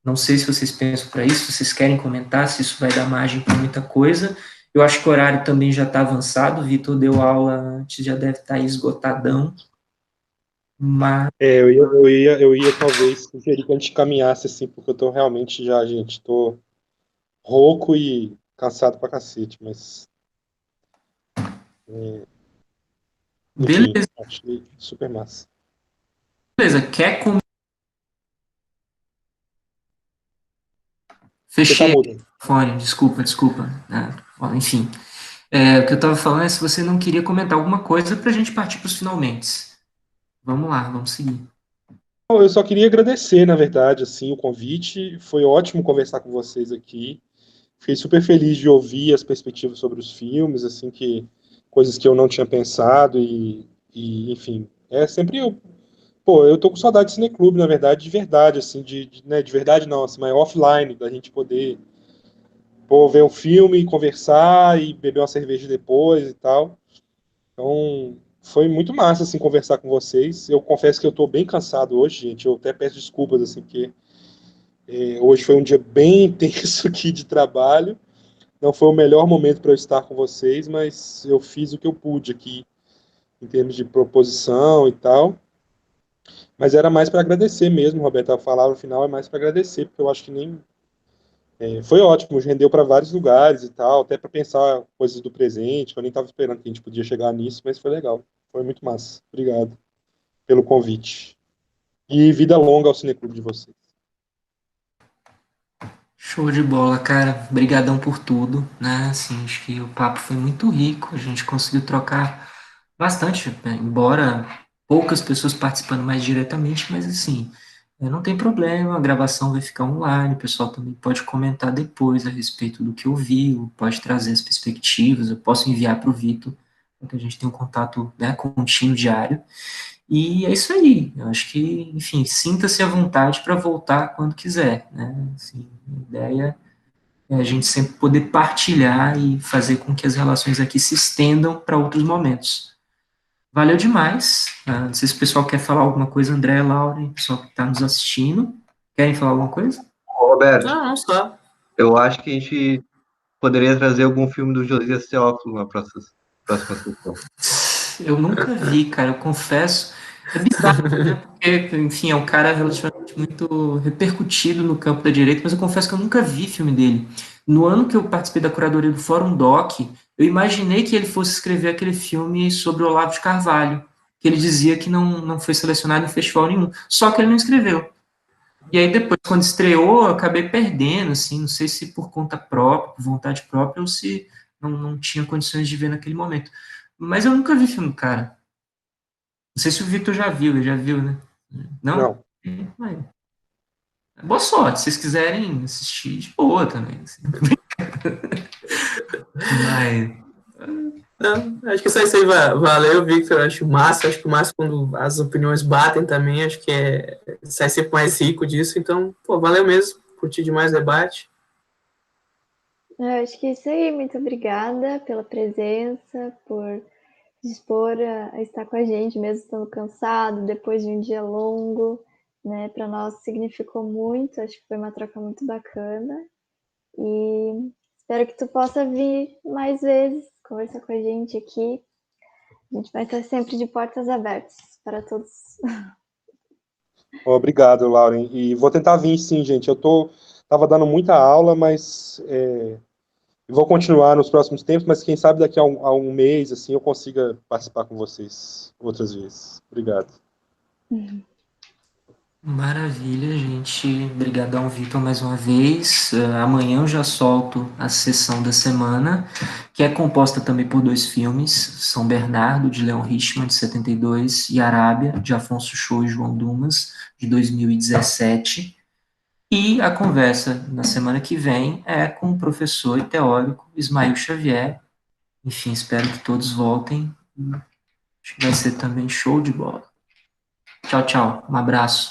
A: Não sei se vocês pensam para isso, se vocês querem comentar, se isso vai dar margem para muita coisa. Eu acho que o horário também já está avançado, o Vitor deu aula antes, já deve estar esgotadão. Mas...
B: eu ia talvez sugerir que a gente caminhasse assim, porque eu tô realmente já, gente, tô rouco e cansado pra cacete, mas... enfim,
A: Beleza.
B: achei super massa.
A: Beleza, quer comer? Fechei o fone, desculpa. Enfim, o que eu estava falando é se você não queria comentar alguma coisa para a gente partir para os finalmente. Vamos lá, vamos seguir.
B: Eu só queria agradecer, na verdade, assim, o convite. Foi ótimo conversar com vocês aqui. Fiquei super feliz de ouvir as perspectivas sobre os filmes, assim, coisas que eu não tinha pensado e enfim, é sempre Pô, eu tô com saudade de cineclube, na verdade, assim, né, de verdade não, assim, mas offline, da gente poder, pô, ver um filme, conversar e beber uma cerveja depois e tal. Então, foi muito massa, assim, conversar com vocês. Eu confesso que eu tô bem cansado hoje, gente, eu até peço desculpas, assim, porque hoje foi um dia bem intenso aqui de trabalho. Não foi o melhor momento para eu estar com vocês, mas eu fiz o que eu pude aqui, em termos de proposição e tal. Mas era mais para agradecer mesmo, Roberto. A palavra no final é mais para agradecer, porque eu acho que nem. Foi ótimo, rendeu para vários lugares e tal, até para pensar coisas do presente, que eu nem estava esperando que a gente podia chegar nisso, mas foi legal. Foi muito massa. Obrigado pelo convite. E vida longa ao Cineclube de vocês.
A: Show de bola, cara. Obrigadão por tudo, né? Assim, acho que o papo foi muito rico, a gente conseguiu trocar bastante, né? Embora poucas pessoas participando mais diretamente, mas assim, não tem problema, a gravação vai ficar online, o pessoal também pode comentar depois a respeito do que ouviu, pode trazer as perspectivas, eu posso enviar para o Vitor, para que a gente tenha um contato, né, contínuo diário. E é isso aí. Eu acho que, enfim, sinta-se à vontade para voltar quando quiser, né? Assim, a ideia é a gente sempre poder partilhar e fazer com que as relações aqui se estendam para outros momentos. Valeu demais. Não sei se o pessoal quer falar alguma coisa, André, Laura, o pessoal que está nos assistindo. Querem falar alguma coisa?
E: Roberto,
C: Não, não só.
E: eu acho que a gente poderia trazer algum filme do Josias Teófilo na próxima sessão.
A: Eu nunca vi, cara, eu confesso. É bizarro, né? Porque, enfim, é um cara relativamente muito repercutido no campo da direita, mas eu confesso que eu nunca vi filme dele. No ano que eu participei da curadoria do Fórum Doc, eu imaginei que ele fosse escrever aquele filme sobre o Olavo de Carvalho, que ele dizia que não foi selecionado em festival nenhum. Só que ele não escreveu. E aí depois, quando estreou, eu acabei perdendo, assim, não sei se por conta própria, por vontade própria, ou se não tinha condições de ver naquele momento. Mas eu nunca vi filme do cara. Não sei se o Victor já viu, ele já viu, né? Não?
B: Não.
A: Aí. Boa sorte, se vocês quiserem assistir, de boa também. Assim. Mas,
C: Não, acho que só isso aí valeu, Victor. Acho massa. Acho que o massa quando as opiniões batem também. Acho que sai sempre mais rico disso. Então, pô, valeu mesmo. Curti demais o debate.
D: Eu acho que é isso aí. Muito obrigada pela presença, por dispor a estar com a gente, mesmo estando cansado, depois de um dia longo, né? Para nós significou muito. Acho que foi uma troca muito bacana. E espero que tu possa vir mais vezes conversar com a gente aqui. A gente vai estar sempre de portas abertas para todos.
B: Obrigado, Lauren. E vou tentar vir sim, gente. Tava dando muita aula, mas vou continuar nos próximos tempos, mas quem sabe daqui a um mês, assim, eu consiga participar com vocês outras vezes. Obrigado.
A: maravilha, gente. Obrigadão, Victor, mais uma vez. Amanhã eu já solto a sessão da semana, que é composta também por 2 filmes, São Bernardo, de Leon Richman, de 72, e Arábia, de Afonso Cho e João Dumas, de 2017. E a conversa na semana que vem é com o professor e teórico Ismael Xavier. Enfim, espero que todos voltem. Acho que vai ser também show de bola. Tchau, tchau. Um abraço.